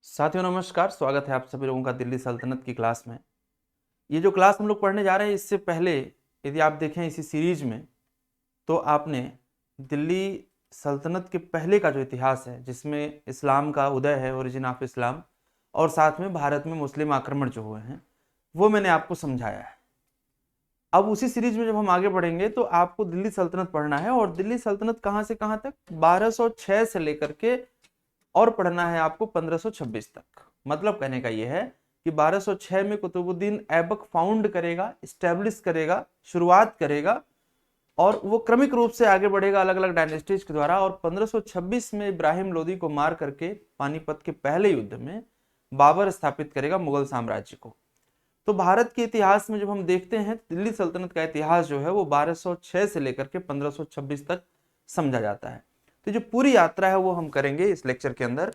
साथियों नमस्कार, स्वागत है आप सभी लोगों का दिल्ली सल्तनत की क्लास में। ये जो क्लास हम लोग पढ़ने जा रहे हैं, इससे पहले यदि आप देखें इसी सीरीज में तो आपने दिल्ली सल्तनत के पहले का जो इतिहास है, जिसमें इस्लाम का उदय है, ओरिजिन ऑफ इस्लाम, और साथ में भारत में मुस्लिम आक्रमण जो हुए हैं वो मैंने आपको समझाया है। अब उसी सीरीज में जब हम आगे बढ़ेंगे तो आपको दिल्ली सल्तनत पढ़ना है, और दिल्ली सल्तनत कहाँ से कहाँ तक, 1206 से लेकर के और पढ़ना है आपको 1526 तक। मतलब कहने का यह है कि 1206 में कुतुबुद्दीन ऐबक फाउंड करेगा, स्टैब्लिश करेगा, शुरुआत करेगा, और वो क्रमिक रूप से आगे बढ़ेगा अलग अलग डायनेस्टीज के द्वारा। और 1526 में इब्राहिम लोदी को मार करके पानीपत के पहले युद्ध में बाबर स्थापित करेगा मुगल साम्राज्य को। तो भारत के इतिहास में जब हम देखते हैं, दिल्ली सल्तनत का इतिहास जो है वो 1206 से लेकर के 1526 तक समझा जाता है। तो जो पूरी यात्रा है वो हम करेंगे इस लेक्चर के अंदर।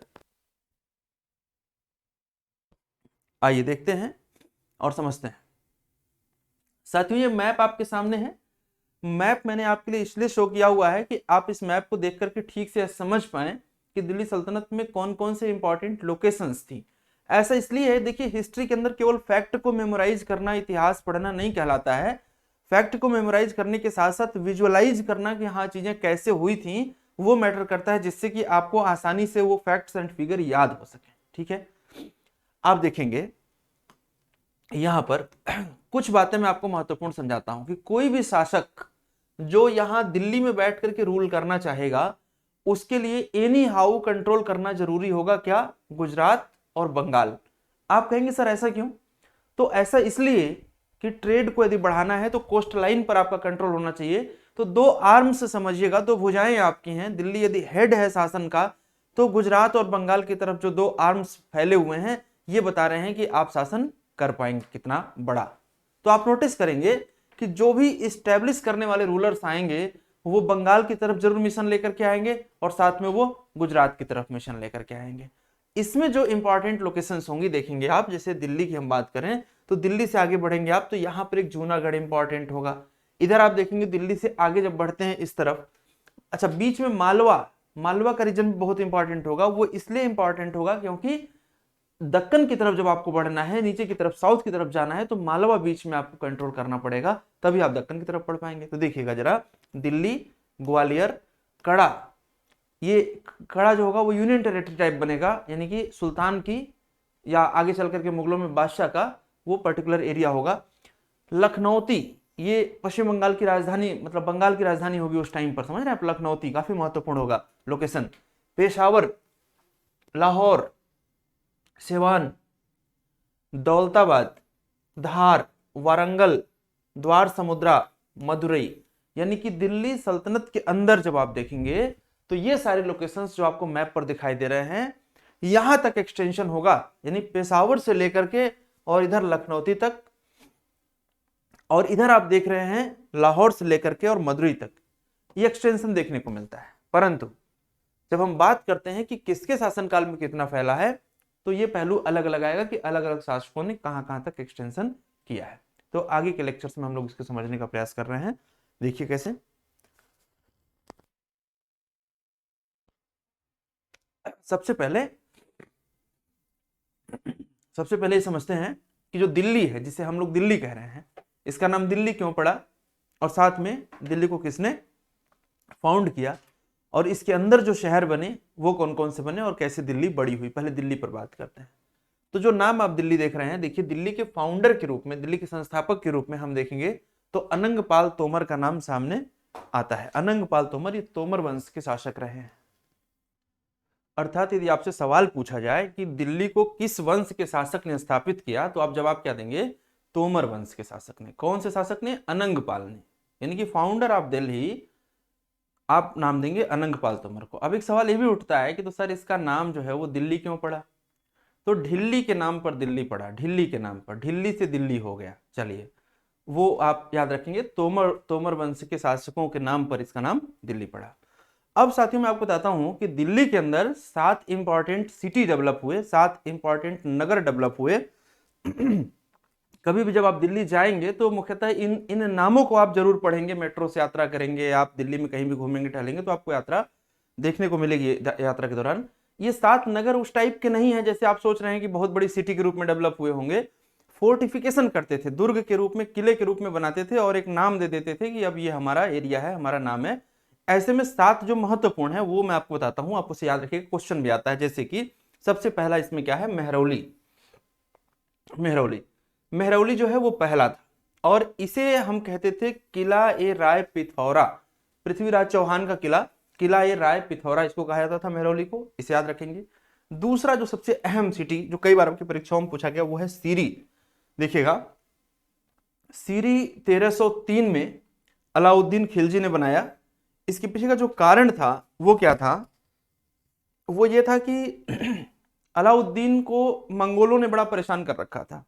आइए देखते हैं और समझते हैं। साथियों, ये मैप आपके सामने है। मैप मैंने आपके लिए इसलिए शो किया हुआ है कि आप इस मैप को देख करके ठीक से समझ पाएं कि दिल्ली सल्तनत में कौन कौन से इंपॉर्टेंट लोकेशंस थी। ऐसा इसलिए है, देखिए, हिस्ट्री के अंदर केवल फैक्ट को मेमोराइज करना, इतिहास पढ़ना नहीं कहलाता है। फैक्ट को मेमोराइज करने के साथ साथ विजुअलाइज करना कि हाँ चीजें कैसे हुई थी, वो मैटर करता है, जिससे कि आपको आसानी से वो फैक्ट्स एंड फिगर याद हो सके। ठीक है, आप देखेंगे यहां पर कुछ बातें मैं आपको महत्वपूर्ण समझाता हूं कि कोई भी शासक जो यहां दिल्ली में बैठ करके रूल करना चाहेगा, उसके लिए एनी हाउ कंट्रोल करना जरूरी होगा। क्या? गुजरात और बंगाल। आप कहेंगे सर ऐसा क्यों? तो ऐसा इसलिए कि ट्रेड को यदि बढ़ाना है तो कोस्ट लाइन पर आपका कंट्रोल होना चाहिए। तो दो आर्म्स समझिएगा, दो भुजाएं आपकी हैं। दिल्ली यदि हेड है शासन का, तो गुजरात और बंगाल की तरफ जो दो आर्म्स फैले हुए हैं, ये बता रहे हैं कि आप शासन कर पाएंगे कितना बड़ा। तो आप नोटिस करेंगे कि जो भी इस्टेब्लिश करने वाले रूलर्स आएंगे, वो बंगाल की तरफ जरूर मिशन लेकर के आएंगे, और साथ में वो गुजरात की तरफ मिशन लेकर के आएंगे। इसमें जो इंपॉर्टेंट लोकेशंस होंगी देखेंगे आप, जैसे दिल्ली की हम बात करें तो दिल्ली से आगे बढ़ेंगे आप तो यहां पर एक जूनागढ़ इंपॉर्टेंट होगा। इधर आप देखेंगे दिल्ली से आगे जब बढ़ते हैं इस तरफ, अच्छा, बीच में मालवा, मालवा का रीजन बहुत इंपॉर्टेंट होगा। वो इसलिए इंपॉर्टेंट होगा क्योंकि दक्कन की तरफ जब आपको बढ़ना है, नीचे की तरफ, साउथ की तरफ जाना है, तो मालवा बीच में आपको कंट्रोल करना पड़ेगा, तभी आप दक्कन की तरफ बढ़ पाएंगे। तो देखिएगा जरा, दिल्ली, ग्वालियर, कड़ा, ये कड़ा जो होगा वो यूनियन टेरिटरी टाइप बनेगा, यानी कि सुल्तान की या आगे चल करके मुगलों में बादशाह का वो पर्टिकुलर एरिया होगा। लखनौती, ये पश्चिम बंगाल की राजधानी, मतलब बंगाल की राजधानी होगी उस टाइम पर, समझ रहे हैं आप? लखनौती काफी महत्वपूर्ण होगा लोकेशन। पेशावर, लाहौर, सिवान, दौलताबाद, धार, वारंगल, द्वार समुद्रा, मदुरई, यानी कि दिल्ली सल्तनत के अंदर जब आप देखेंगे तो ये सारे लोकेशंस जो आपको मैप पर दिखाई दे रहे हैं, यहां तक एक्सटेंशन होगा, यानी पेशावर से लेकर के और इधर लखनौती तक, और इधर आप देख रहे हैं लाहौर से लेकर के और मदुरई तक, ये एक्सटेंशन देखने को मिलता है। परंतु जब हम बात करते हैं कि किसके शासनकाल में कितना फैला है, तो ये पहलू अलग अलग आएगा कि अलग अलग शासकों ने कहां कहां तक एक्सटेंशन किया है। तो आगे के लेक्चर्स में हम लोग इसको समझने का प्रयास कर रहे हैं। देखिए कैसे। सबसे पहले ये समझते हैं कि जो दिल्ली है, जिसे हम लोग दिल्ली कह रहे हैं, इसका नाम दिल्ली क्यों पड़ा, और साथ में दिल्ली को किसने फाउंड किया, और इसके अंदर जो शहर बने वो कौन कौन से बने, और कैसे दिल्ली बड़ी हुई। पहले दिल्ली पर बात करते हैं। तो जो नाम आप दिल्ली देख रहे हैं, देखिए, दिल्ली के फाउंडर के रूप में, दिल्ली के संस्थापक के रूप में हम देखेंगे तो अनंगपाल तोमर का नाम सामने आता है। अनंगपाल तोमर, ये तोमर वंश के शासक रहे हैं। अर्थात यदि आपसे सवाल पूछा जाए कि दिल्ली को किस वंश के शासक ने स्थापित किया, तो आप जवाब क्या देंगे? तोमर वंश के शासक ने। कौन से शासक ने? अनंगपाल ने, यानी कि फाउंडर ऑफ दिल्ली आप नाम देंगे अनंगपाल तोमर को। अब एक सवाल ये भी उठता है कि तो सर इसका नाम जो है वो दिल्ली क्यों पड़ा? तो ढिल्ली के नाम पर दिल्ली पड़ा, ढिल्ली के नाम पर, ढिल्ली से दिल्ली हो गया। चलिए, वो आप याद रखेंगे, तोमर वंश के शासकों के नाम पर इसका नाम दिल्ली पड़ा। अब साथियों मैं आपको बताता हूं कि दिल्ली के अंदर 7 इंपॉर्टेंट सिटी डेवलप हुए, 7 इंपॉर्टेंट नगर डेवलप हुए। कभी भी जब आप दिल्ली जाएंगे तो मुख्यतः इन नामों को आप जरूर पढ़ेंगे। मेट्रो से यात्रा करेंगे, आप दिल्ली में कहीं भी घूमेंगे टहलेंगे तो आपको यात्रा देखने को मिलेगी यात्रा के दौरान। ये 7 नगर उस टाइप के नहीं है जैसे आप सोच रहे हैं कि बहुत बड़ी सिटी के रूप में डेवलप हुए होंगे। फोर्टिफिकेशन करते थे, दुर्ग के रूप में, किले के रूप में बनाते थे और एक नाम दे देते थे कि अब ये हमारा एरिया है, हमारा नाम है। ऐसे में 7 जो महत्वपूर्ण है वो मैं आपको बताता हूं, आप उसे याद रखिएगा, क्वेश्चन भी आता है। जैसे कि सबसे पहला इसमें क्या है, मेहरौली। मेहरौली, मेहरौली जो है वो पहला था और इसे हम कहते थे किला ए राय पिथौरा, पृथ्वीराज चौहान का किला, किला ए राय पिथौरा इसको कहा जाता था मेहरौली को, इसे याद रखेंगे। दूसरा जो सबसे अहम सिटी जो कई बार आपकी परीक्षाओं में पूछा गया वो है सीरी। देखिएगा, सीरी 1303 में अलाउद्दीन खिलजी ने बनाया। इसके पीछे का जो कारण था वो क्या था, वो ये था कि अलाउद्दीन को मंगोलों ने बड़ा परेशान कर रखा था।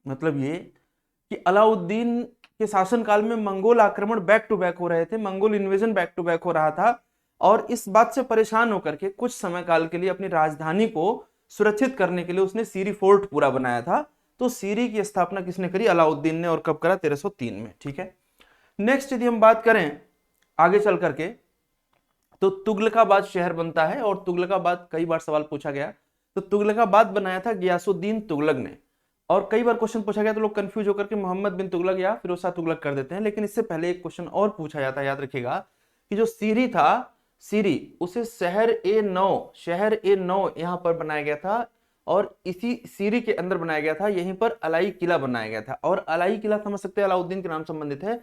मतलब ये कि अलाउद्दीन के शासनकाल में मंगोल आक्रमण बैक टू बैक हो रहे थे, Mongol invasion back to back हो रहा था और इस बात से परेशान होकर के कुछ समय काल के लिए अपनी राजधानी को सुरक्षित करने के लिए उसने सीरी फोर्ट पूरा बनाया था। तो सीरी की स्थापना किसने करी, अलाउद्दीन ने, और कब करा, 1303 में। ठीक है, नेक्स्ट यदि हम बात करें आगे चल करके तो तुगलकाबाद शहर बनता है और तुगलकाबाद कई बार सवाल पूछा गया। तो तुगलकाबाद बनाया था गियासुद्दीन तुगलक ने और कई बार क्वेश्चन पूछा गया तो लोग कंफ्यूज होकर के मोहम्मद बिन तुगलक या फिरोज शाह तुगलक कर देते हैं, लेकिन इससे पहले एक क्वेश्चन और पूछा जाता है, याद रखिएगा, कि जो सीरी था, सीरी उसे शहर ए नौ यहां पर बनाया गया था और इसी सीरी के अंदर बनाया गया था, यहीं पर अलाई किला बनाया गया था। और अलाई किला समझ सकते हैं अलाउद्दीन के नाम संबंधित है,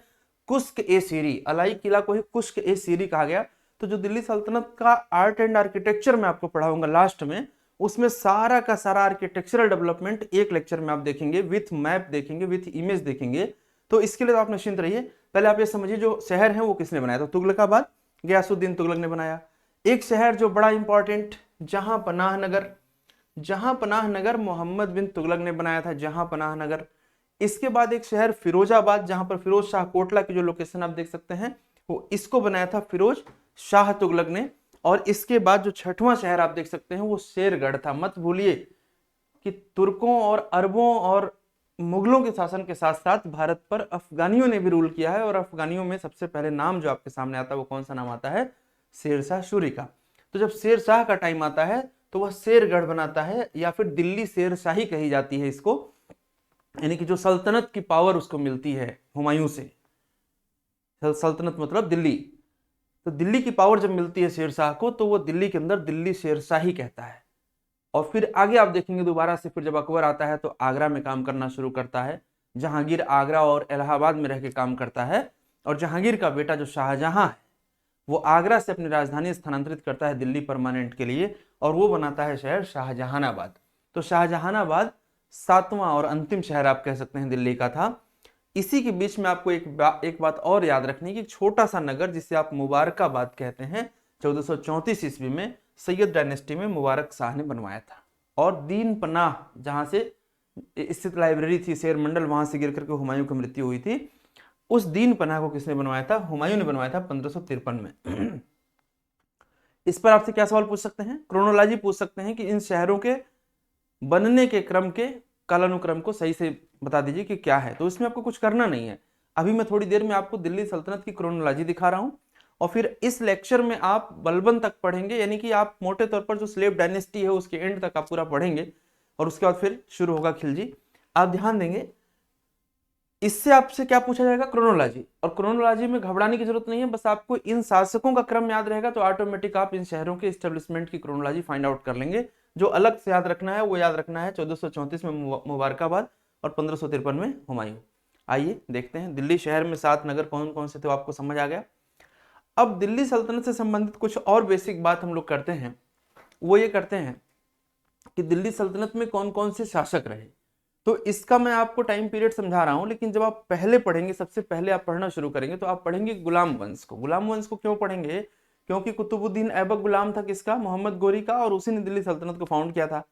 कुश्क ए सीरी, अलाई किला को ही कुश्क ए सीरी कहा गया। तो जो दिल्ली सल्तनत का आर्ट एंड आर्किटेक्चर मैं आपको पढ़ाऊंगा लास्ट में, उसमें सारा का सारा आर्किटेक्चरल डेवलपमेंट एक लेक्चर में आप देखेंगे, विथ मैप देखेंगे, विथ इमेज देखेंगे। तो इसके लिए तो आप निश्चिंत रहिए। पहले आप ये समझिए जो शहर है वो किसने बनाया, तो तुगलकाबाद गियासुद्दीन तुगलक ने बनाया। एक शहर जो बड़ा इंपॉर्टेंट, जहां पनाह नगर, जहां पनाह नगर मोहम्मद बिन तुगलक ने बनाया था, जहां पनाह नगर। इसके बाद एक शहर फिरोजाबाद, जहां पर फिरोज शाह कोटला की जो लोकेशन आप देख सकते हैं वो इसको बनाया था फिरोज शाह तुगलक ने। और इसके बाद जो छठवां शहर आप देख सकते हैं वो शेरगढ़ था। मत भूलिए कि तुर्कों और अरबों और मुगलों के शासन के साथ साथ भारत पर अफगानियों ने भी रूल किया है और अफगानियों में सबसे पहले नाम जो आपके सामने आता है वो कौन सा नाम आता है, शेरशाह सूरी का। तो जब शेरशाह का टाइम आता है तो वह शेरगढ़ बनाता है या फिर दिल्ली शेरशाही कही जाती है इसको, यानी कि जो सल्तनत की पावर उसको मिलती है हुमायूं से। सल्तनत मतलब दिल्ली, तो दिल्ली की पावर जब मिलती है शेरशाह को तो वो दिल्ली के अंदर दिल्ली शेरशाही कहता है। और फिर आगे आप देखेंगे दोबारा से फिर जब अकबर आता है तो आगरा में काम करना शुरू करता है। जहांगीर आगरा और इलाहाबाद में रह के काम करता है और जहांगीर का बेटा जो शाहजहां है वो आगरा से अपनी राजधानी स्थानांतरित करता है दिल्ली परमानेंट के लिए और वो बनाता है शहर शाहजहानाबाद। तो शाहजहानाबाद 7वां और अंतिम शहर आप कह सकते हैं दिल्ली का था। इसी के बीच में आपको एक बात और याद रखनी कि छोटा सा नगर जिसे आप मुबारकाबाद कहते हैं 1434 ईस्वी में सैयद डायनेस्टी में मुबारक शाह ने बनवाया था। और दीन पनाह जहां से स्थित लाइब्रेरी थी शेर मंडल, वहां से गिर करके हुमायूं की मृत्यु हुई थी, उस दीन पनाह को किसने बनवाया था, हुमायूं ने बनवाया था 1553 में। इस पर आपसे क्या सवाल पूछ सकते हैं, क्रोनोलॉजी पूछ सकते हैं कि इन शहरों के बनने के क्रम के कालानुक्रम को सही से बता दीजिए कि क्या है। तो इसमें आपको कुछ करना नहीं है, अभी मैं थोड़ी देर में आपको दिल्ली सल्तनत की क्रोनोलॉजी दिखा रहा हूं और फिर इस लेक्चर में आप बलबन तक पढ़ेंगे, यानी कि आप मोटे तौर पर जो स्लेव डायनेस्टी है उसके एंड तक आप पूरा पढ़ेंगे और उसके बाद फिर शुरू होगा खिलजी। आप ध्यान देंगे इससे आपसे क्या पूछा जाएगा, क्रोनोलॉजी। और क्रोनोलॉजी में घबराने की जरूरत नहीं है, बस आपको इन शासकों का क्रम याद रहेगा तो ऑटोमेटिक आप इन शहरों के एस्टेब्लिशमेंट की क्रोनोलॉजी फाइंड आउट कर लेंगे। जो अलग से याद रखना है वो याद रखना है 1434 में मुबारकाबाद और 1553 में हुमायूं। आइए देखते हैं दिल्ली शहर में 7 नगर कौन कौन से थे, आपको समझ आ गया। अब दिल्ली सल्तनत से संबंधित कुछ और बेसिक बात हम लोग करते हैं, वो ये करते हैं कि दिल्ली सल्तनत में कौन कौन से शासक रहे। तो इसका मैं आपको टाइम पीरियड समझा रहा हूं, लेकिन जब आप पहले पढ़ेंगे, सबसे पहले आप पढ़ना शुरू करेंगे तो आप पढ़ेंगे गुलाम वंश को। गुलाम वंश को क्यों पढ़ेंगे, क्योंकि कुतुबुद्दीन ऐबक गुलाम था किसका, मोहम्मद गोरी का, और उसी ने दिल्ली सल्तनत को फाउंड किया था।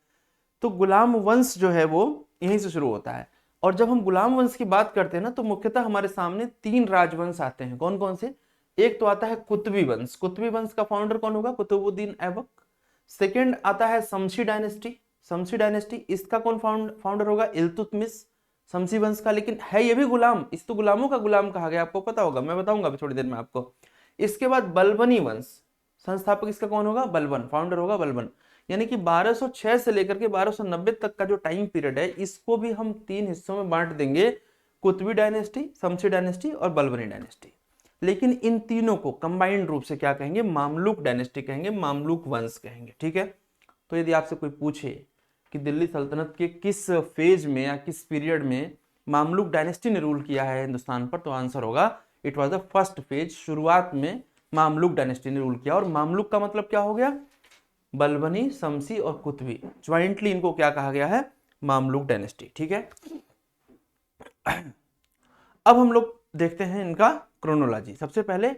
तो गुलाम वंश जो है वो यहीं से शुरू होता है। और जब हम गुलाम वंश की बात करते हैं ना तो मुख्यतः हमारे सामने 3 राजवंश आते हैं। कौन कौन से, एक तो आता है कुतुबी वंश, कुतुबी वंश का फाउंडर कौन होगा, कुतुबुद्दीन ऐबक। सेकेंड आता है शमशी डायनेस्टी, शमशी डायनेस्टी, इसका कौन फाउंडर होगा, इल्तुतमिश, शमशी वंश का, लेकिन है ये भी गुलाम, इस तो गुलामों का गुलाम कहा गया, आपको पता होगा, मैं बताऊंगा अभी थोड़ी देर में आपको। इसके बाद बलबनी वंश, संस्थापक इसका कौन होगा? बलबन, फाउंडर होगा बलबन। यानी कि 1206 से लेकर के 1290 तक का जो टाइम पीरियड है इसको भी हम 3 हिस्सों में बांट देंगे, कुतुबी डायनेस्टी, शमसी डायनेस्टी और बलबनी डायनेस्टी। लेकिन इन तीनों को कंबाइंड रूप से क्या कहेंगे? मामलुक डायनेस्टी कहेंगे, मामलुक वंश कहेंगे। ठीक है, तो यदि आपसे कोई पूछे कि दिल्ली सल्तनत के किस फेज में या किस पीरियड में मामलुक डायनेस्टी ने रूल किया है हिंदुस्तान पर, तो आंसर होगा it was the first phase. शुरुआत में मामलुक डायनेस्टी ने रूल किया। और मामलुक का मतलब क्या हो गया? बलबनी, शमसी और कुतुबी, ज्वाइंटली इनको क्या कहा गया है? Mamluk dynasty. ठीक है, अब हम लोग देखते हैं इनका क्रोनोलॉजी। सबसे पहले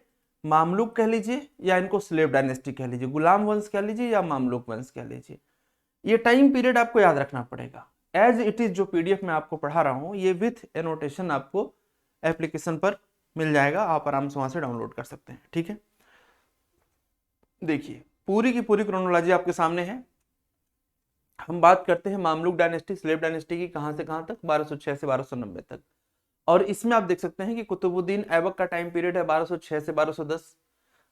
मामलुक कह लीजिए या इनको स्लेव डायनेस्टी कह लीजिए, गुलाम वंश कह लीजिए या मामलुक वंश कह लीजिए, ये टाइम पीरियड आपको याद रखना पड़ेगा। एज इट इज जो पीडीएफ में आपको पढ़ा रहा हूं ये विथ एनोटेशन आपको एप्लीकेशन पर मिल जाएगा, आप आराम से वहां से डाउनलोड कर सकते हैं। ठीक है, देखिए पूरी की पूरी क्रोनोलॉजी आपके सामने है। हम बात करते हैं मामलुक डायनेस्टी, स्लेव डायनेस्टी की, कहां से कहां तक? 1206 से 1290 तक। और इसमें आप देख सकते हैं कि कुतुबुद्दीन ऐबक का टाइम पीरियड है 1206 से 1210।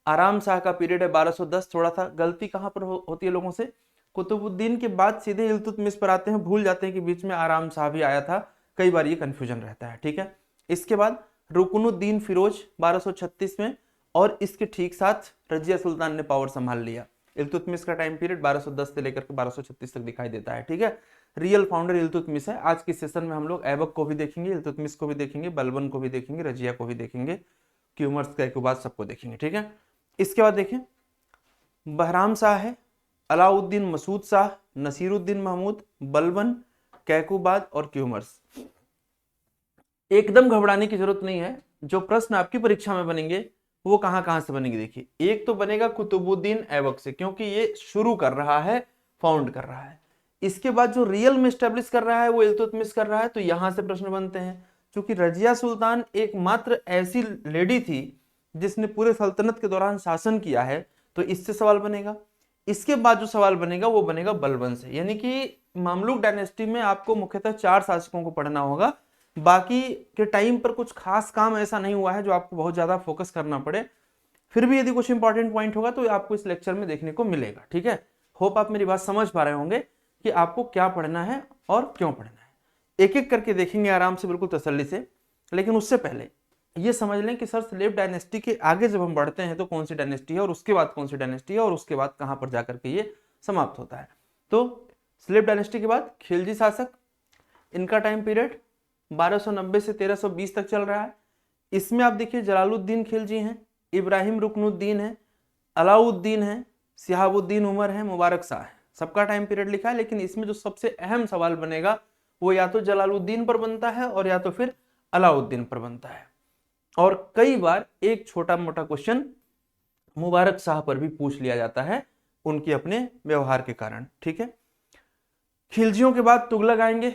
आराम शाह का पीरियड है 1210। थोड़ा सा गलती कहां पर होती है लोगों से, कुतुबुद्दीन के बाद सीधे इल्तुतमिश पर आते हैं, भूल जाते हैं कि बीच में आराम शाह भी आया था, कई बार ये कंफ्यूजन रहता है। ठीक है, इसके बाद रुकनुद्दीन फिरोज 1236 में, और इसके ठीक साथ रजिया सुल्तान ने पावर संभाल लिया। इल्तुतमिश का टाइम पीरियड 1210 से लेकर के 1236 तक दिखाई देता है। ठीक है, रियल फाउंडर इल्तुतमिश है। आज के सेशन में हम लोग ऐबक को भी देखेंगे, इल्तुतमिश को भी देखेंगे, बलबन को भी देखेंगे, रजिया को भी देखेंगे, क्यूमर्स के बाद सबको देखेंगे। ठीक है, इसके बाद देखें बहराम शाह है, अलाउद्दीन मसूद शाह, नसीरुद्दीन महमूद, बलबन, कैकुबाद और क्यूमर्स। एकदम घबराने की जरूरत नहीं है, जो प्रश्न आपकी परीक्षा में बनेंगे वो कहां कहां से बनेंगे। देखिए एक तो बनेगा कुतुबुद्दीन ऐबक से, क्योंकि ये शुरू कर रहा है, फाउंड कर रहा है। इसके बाद जो रियल में स्टैब्लिश कर रहा है वो इल्तुतमिश कर रहा है, तो यहां से प्रश्न बनते हैं। क्योंकि रजिया सुल्तान एकमात्र ऐसी लेडी थी जिसने पूरे सल्तनत के दौरान शासन किया है, तो इससे सवाल बनेगा। इसके बाद जो सवाल बनेगा वो बनेगा बलबन से। यानी कि मामलुक डायनेस्टी में आपको मुख्यतः 4 शासकों को पढ़ना होगा। बाकी के टाइम पर कुछ खास काम ऐसा नहीं हुआ है जो आपको बहुत ज्यादा फोकस करना पड़े। फिर भी यदि कुछ इंपॉर्टेंट पॉइंट होगा तो आपको इस लेक्चर में देखने को मिलेगा। ठीक है, होप आप मेरी बात समझ पा रहे होंगे कि आपको क्या पढ़ना है और क्यों पढ़ना है। एक एक करके देखेंगे आराम से, बिल्कुल तसल्ली से। लेकिन उससे पहले ये समझ लें कि सर स्लेव डायनेस्टी के आगे जब हम बढ़ते हैं तो कौन सी डायनेस्टी है, और उसके बाद कौन सी डायनेस्टी है, और उसके बाद कहां पर जाकर के ये समाप्त होता है। तो स्लेव डायनेस्टी के बाद खिलजी शासक, इनका टाइम पीरियड 1290 से 1320 तक चल रहा है। इसमें आप देखिए जलालुद्दीन खिलजी हैं, इब्राहिम रुकनुद्दीन है, अलाउद्दीन है, सिहाबुद्दीन उमर है, मुबारक शाह है। सबका टाइम पीरियड लिखा है, लेकिन इसमें जो सबसे अहम सवाल बनेगा वो या तो जलालुद्दीन पर बनता है और या तो फिर अलाउद्दीन पर बनता है। और कई बार एक छोटा मोटा क्वेश्चन मुबारक शाह पर भी पूछ लिया जाता है, उनके अपने व्यवहार के कारण। ठीक है, खिलजियों के बाद तुगलक आएंगे,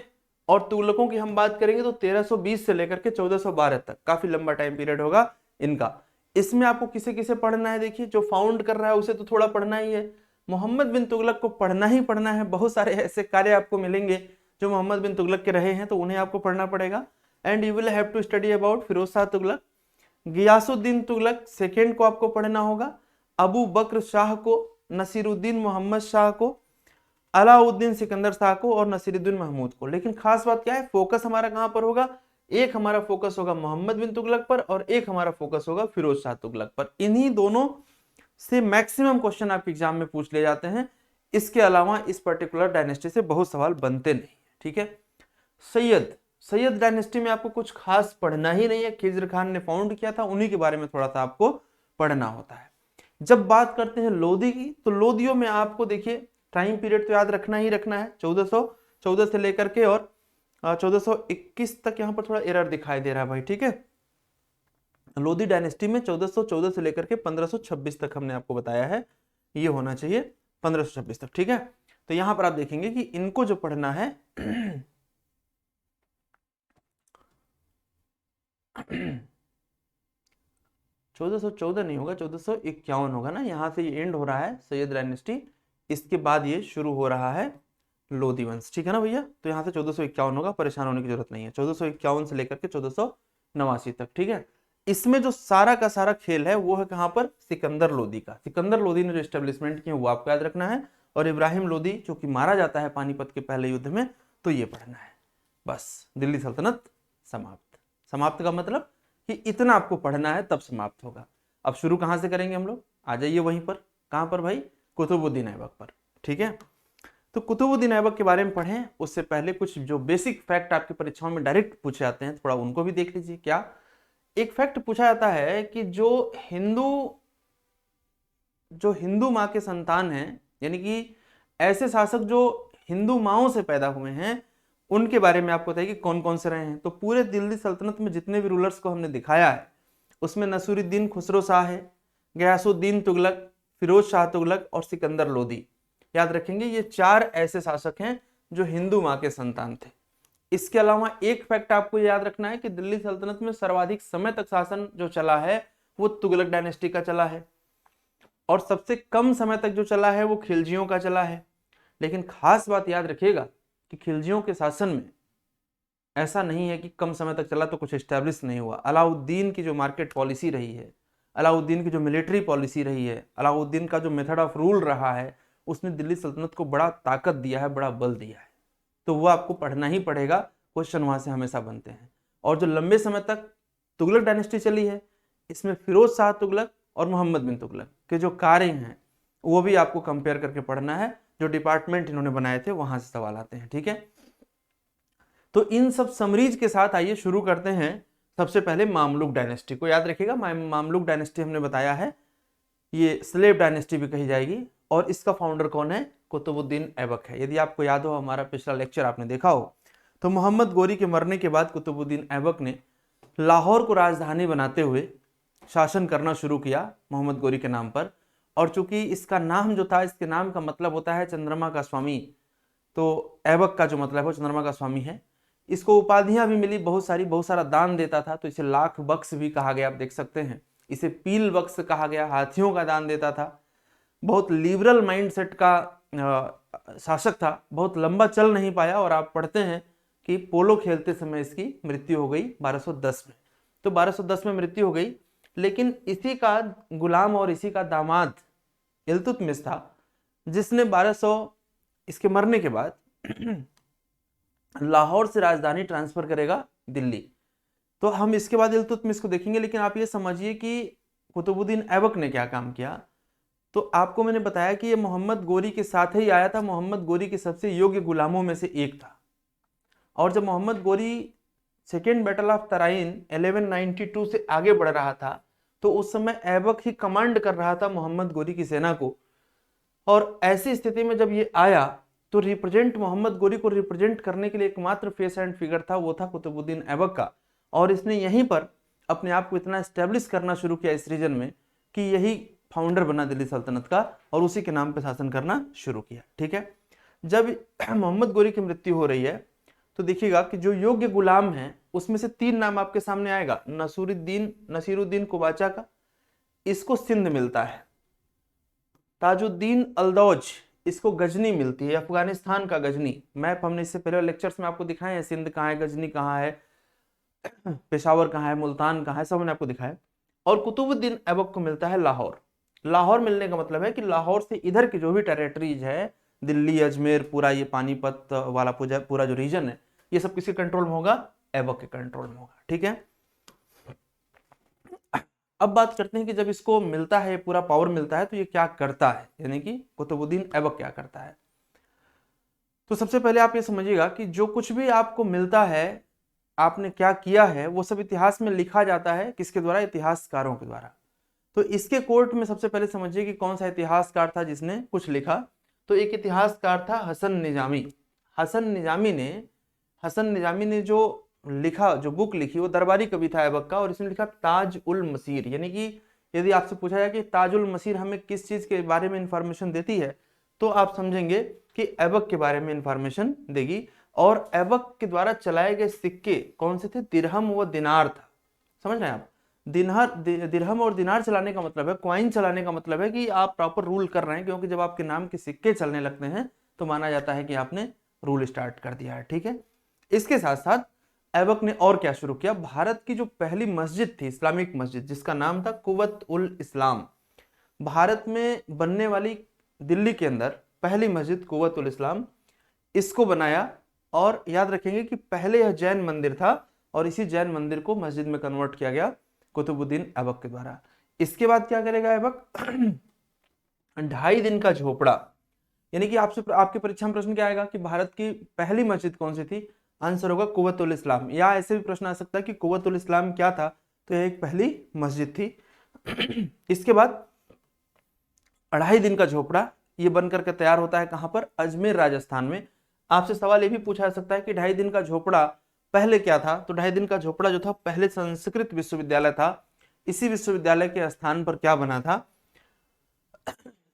और तुगलकों की हम बात करेंगे तो 1320 से लेकर के 1412 तक, काफी लंबा टाइम पीरियड होगा इनका। इसमें आपको किसे किसे पढ़ना है? देखिए जो फाउंड कर रहा है उसे तो थोड़ा पढ़ना ही है, मोहम्मद बिन तुगलक को पढ़ना ही पढ़ना है। बहुत सारे ऐसे कार्य आपको मिलेंगे जो मोहम्मद बिन तुगलक के रहे हैं, तो उन्हें आपको पढ़ना पड़ेगा। And you will have to study about Firoz Shah Tughlaq, Ghiyasuddin Tughlaq second को आपको पढ़ना होगा, अबू बकर शाह को, नसीरुद्दीन मोहम्मद शाह को, अलाउद्दीन सिकंदर शाह को और नसीरुद्दीन महमूद को। लेकिन खास बात क्या है, फोकस हमारा कहां पर होगा? एक हमारा फोकस होगा मोहम्मद बिन तुगलक पर और एक हमारा फोकस होगा फिरोज शाह तुगलक पर। इन्हीं दोनों से मैक्सिमम क्वेश्चन आपके एग्जाम में पूछ ले जाते हैं। इसके अलावा इस पर्टिकुलर डायनेस्टी से बहुत सवाल बनते नहीं। ठीक है, सैयद डायनेस्टी में आपको कुछ खास पढ़ना ही नहीं है, खिज्र खान ने फाउंड किया था, उन्हीं के बारे में थोड़ा सा आपको पढ़ना होता है। जब बात करते हैं लोधी की, तो लोधियों में आपको देखिए टाइम पीरियड तो याद रखना ही रखना है, 1414 से लेकर के और 1421 तक। यहां पर थोड़ा एरर दिखाई दे रहा है भाई। ठीक है, लोधी डायनेस्टी में 1414 से लेकर के 1526 तक हमने आपको बताया है, ये होना चाहिए 1526 तक। ठीक है, तो यहां पर आप देखेंगे कि इनको जो पढ़ना है 1414 नहीं होगा, 1451 होगा ना। यहां से ये एंड हो रहा है सैयद डायनेस्टी, इसके बाद ये शुरू हो रहा है लोधी वंश। ठीक है ना भैया, तो यहाँ से 1451 होगा, परेशान होने की जरूरत नहीं है। 1451 से लेकर के 1489 तक। ठीक है, इसमें जो सारा का सारा खेल है वो है कहां पर, सिकंदर लोदी का। सिकंदर लोदी ने जो एस्टेब्लिशमेंट किया वो आपको याद रखना है, और इब्राहिम लोदी जो कि मारा जाता है पानीपत के पहले युद्ध में, तो ये पढ़ना है। बस दिल्ली सल्तनत समाप्त। समाप्त का मतलब कि इतना आपको पढ़ना है तब समाप्त होगा। अब शुरू कहां से करेंगे हम लोग, आ जाइए वहीं पर, कहां पर भाई, कुतुबुद्दीन ऐबक पर। ठीक है, तो कुतुबुद्दीन ऐबक के बारे में पढ़ें उससे पहले कुछ जो बेसिक फैक्ट आपकी परीक्षाओं में डायरेक्ट पूछे जाते हैं, थोड़ा उनको भी देख लीजिए। क्या एक फैक्ट पूछा जाता है कि जो हिंदू माँ के संतान हैं, यानी कि ऐसे शासक जो हिंदू माओं से पैदा हुए हैं, उनके बारे में आपको बताइए कि कौन कौन से रहे हैं। तो पूरे दिल्ली सल्तनत में जितने भी रूलर्स को हमने दिखाया है उसमें नसीरुद्दीन खुसरो शाह है, गयासुद्दीन तुगलक, फिरोज शाह तुगलक और सिकंदर लोदी। याद रखेंगे ये 4 ऐसे शासक हैं जो हिंदू माँ के संतान थे। इसके अलावा एक फैक्ट आपको याद रखना है कि दिल्ली सल्तनत में सर्वाधिक समय तक शासन जो चला है वो तुगलक डायनेस्टी का चला है, और सबसे कम समय तक जो चला है वो खिलजियों का चला है। लेकिन खास बात याद रखिएगा कि खिलजियों के शासन में ऐसा नहीं है कि कम समय तक चला तो कुछ एस्टेब्लिश नहीं हुआ। अलाउद्दीन की जो मार्केट पॉलिसी रही है, अलाउद्दीन की जो मिलिट्री पॉलिसी रही है, अलाउद्दीन का जो मेथड ऑफ रूल रहा है, उसने दिल्ली सल्तनत को बड़ा ताकत दिया है, बड़ा बल दिया है। तो वो आपको पढ़ना ही पड़ेगा, क्वेश्चन वहां से हमेशा बनते हैं। और जो लंबे समय तक तुगलक डायनेस्टी चली है, इसमें फिरोज शाह तुगलक और मोहम्मद बिन तुगलक के जो कार्य हैं वो भी आपको कंपेयर करके पढ़ना है। जो डिपार्टमेंट इन्होंने बनाए थे वहां से सवाल आते हैं। ठीक है, तो इन सब समरीज के साथ आइए शुरू करते हैं। सबसे पहले मामलुक डायनेस्टी को याद रखिएगा। मामलुक डायनेस्टी हमने बताया है ये स्लेव डायनेस्टी भी कही जाएगी, और इसका फाउंडर कौन है, कुतुबुद्दीन ऐबक है। यदि आपको याद हो, हमारा पिछला लेक्चर आपने देखा हो, तो मोहम्मद गोरी के मरने के बाद कुतुबुद्दीन ऐबक ने लाहौर को राजधानी बनाते हुए शासन करना शुरू किया मोहम्मद गोरी के नाम पर। और चूंकि इसका नाम जो था, इसके नाम का मतलब होता है चंद्रमा का स्वामी, तो ऐबक का जो मतलब है चंद्रमा का स्वामी है। इसको उपाधियां भी मिली बहुत सारी, बहुत सारा दान देता था, तो इसे लाख बख्श भी कहा गया, आप देख सकते हैं। इसे पील बख्श कहा गया, हाथियों का दान देता था। बहुत लिबरल माइंडसेट का शासक था, बहुत लंबा चल नहीं पाया, और आप पढ़ते हैं कि पोलो खेलते समय इसकी मृत्यु हो गई 1210 में। तो 1210 में मृत्यु हो गई, लेकिन इसी का गुलाम और इसी का दामाद इल्तुतमिश था, जिसने 1200 इसके मरने के बाद लाहौर से राजधानी ट्रांसफर करेगा दिल्ली। तो हम इसके बाद इल्तुतमिश को देखेंगे, लेकिन आप ये समझिए कि कुतुबुद्दीन ऐबक ने क्या काम किया। तो आपको मैंने बताया कि ये मोहम्मद गोरी के साथ ही आया था, मोहम्मद गोरी के सबसे योग्य गुलामों में से एक था। और जब Mohammad Ghori second battle of Tarain 1192 से आगे बढ़ रहा था, तो उस समय ऐबक ही कमांड कर रहा था मोहम्मद गोरी की सेना को। और ऐसी स्थिति में जब ये आया, तो मोहम्मद गोरी को रिप्रेजेंट करने के लिए एकमात्र फेस एंड फिगर था, वो था कुतुबुद्दीन ऐबक का। और इसने यहीं पर अपने आप को इतना एस्टेब्लिश करना शुरू किया इस रीजन में कि यही फाउंडर बना दिल्ली सल्तनत का, और उसी के नाम पे शासन करना शुरू किया। ठीक है, जब मोहम्मद गोरी की मृत्यु हो रही है, तो देखिएगा कि जो योग्य गुलाम हैं उसमें से 3 नाम आपके सामने आएगा। नसीरुद्दीन कुबाचा का, इसको सिंध मिलता है। ताजुद्दीन अल्दौज, इसको गजनी मिलती है, अफगानिस्तान का गजनी। मैप हमने इससे पहले लेक्चर्स में आपको दिखाए हैं, सिंध कहाँ है, गजनी कहाँ है, पेशावर कहाँ है, मुल्तान कहाँ है, सब मैंने आपको दिखाया। और कुतुबुद्दीन ऐबक को मिलता है लाहौर। लाहौर मिलने का मतलब है कि लाहौर से इधर की जो भी टेरिटरीज है, दिल्ली, अजमेर, पूरा ये पानीपत वाला पूरा जो रीजन है, ये सब किसके कंट्रोल में होगा, ऐबक के कंट्रोल में होगा। ठीक है, अब बात करते हैं कि जब इसको मिलता है, पूरा पावर मिलता है, तो ये क्या करता है, यानी कि कुतुबुद्दीन ऐबक क्या करता है। तो सबसे पहले आप ये समझिएगा कि जो कुछ भी आपको मिलता है, आपने क्या किया है, वो सब इतिहास में लिखा जाता है। किसके द्वारा, इतिहासकारों के द्वारा। तो इसके कोर्ट में सबसे पहले समझिए कि कौन सा इतिहासकार था जिसने कुछ लिखा। तो एक इतिहासकार था हसन निजामी। हसन निजामी ने जो लिखा, जो बुक लिखी, वो दरबारी कवि था ऐबक का, और इसमें लिखा ताज उल मसीर। यानी कि यदि आपसे पूछा जाए कि ताज उल मसीर हमें किस चीज के बारे में इंफॉर्मेशन देती है, तो आप समझेंगे कि ऐबक के बारे में इंफॉर्मेशन देगी। और ऐबक के द्वारा चलाए गए सिक्के कौन से थे, दिरहम व दिनार था। समझ रहे हैं आप, दिरहम और दिनार चलाने का मतलब है, कॉइन चलाने का मतलब है कि आप प्रॉपर रूल कर रहे हैं, क्योंकि जब आपके नाम के सिक्के चलने लगते हैं तो माना जाता है कि आपने रूल स्टार्ट कर दिया है। ठीक है, इसके साथ साथ ऐबक ने और क्या शुरू किया, भारत की जो पहली मस्जिद थी, इस्लामिक मस्जिद, जिसका नाम था कुव्वत उल इस्लाम, भारत में बनने वाली दिल्ली के अंदर पहली मस्जिद कुव्वत उल इस्लाम, इसको बनाया। और याद रखेंगे कि पहले यह जैन मंदिर था और इसी जैन मंदिर को मस्जिद में कन्वर्ट किया गया कुतुबुद्दीन ऐबक के द्वारा। इसके बाद क्या करेगा ऐबक 2.5 दिन का झोपड़ा, यानी कि आपसे आपके परीक्षा में प्रश्न क्या आएगा कि भारत की पहली मस्जिद कौन सी थी, आंसर होगा कुव्वत उल इस्लाम। या ऐसे भी प्रश्न आ सकता है कि कुव्वत उल इस्लाम क्या था, तो यह एक पहली मस्जिद थी। इसके बाद 2.5 दिन का झोपड़ा ये बन करके तैयार होता है कहां पर, अजमेर राजस्थान में। आपसे सवाल ये भी पूछा जा सकता है कि 2.5 दिन का झोपड़ा पहले क्या था, तो 2.5 दिन का झोपड़ा जो था पहले संस्कृत विश्वविद्यालय था, इसी विश्वविद्यालय के स्थान पर क्या बना था,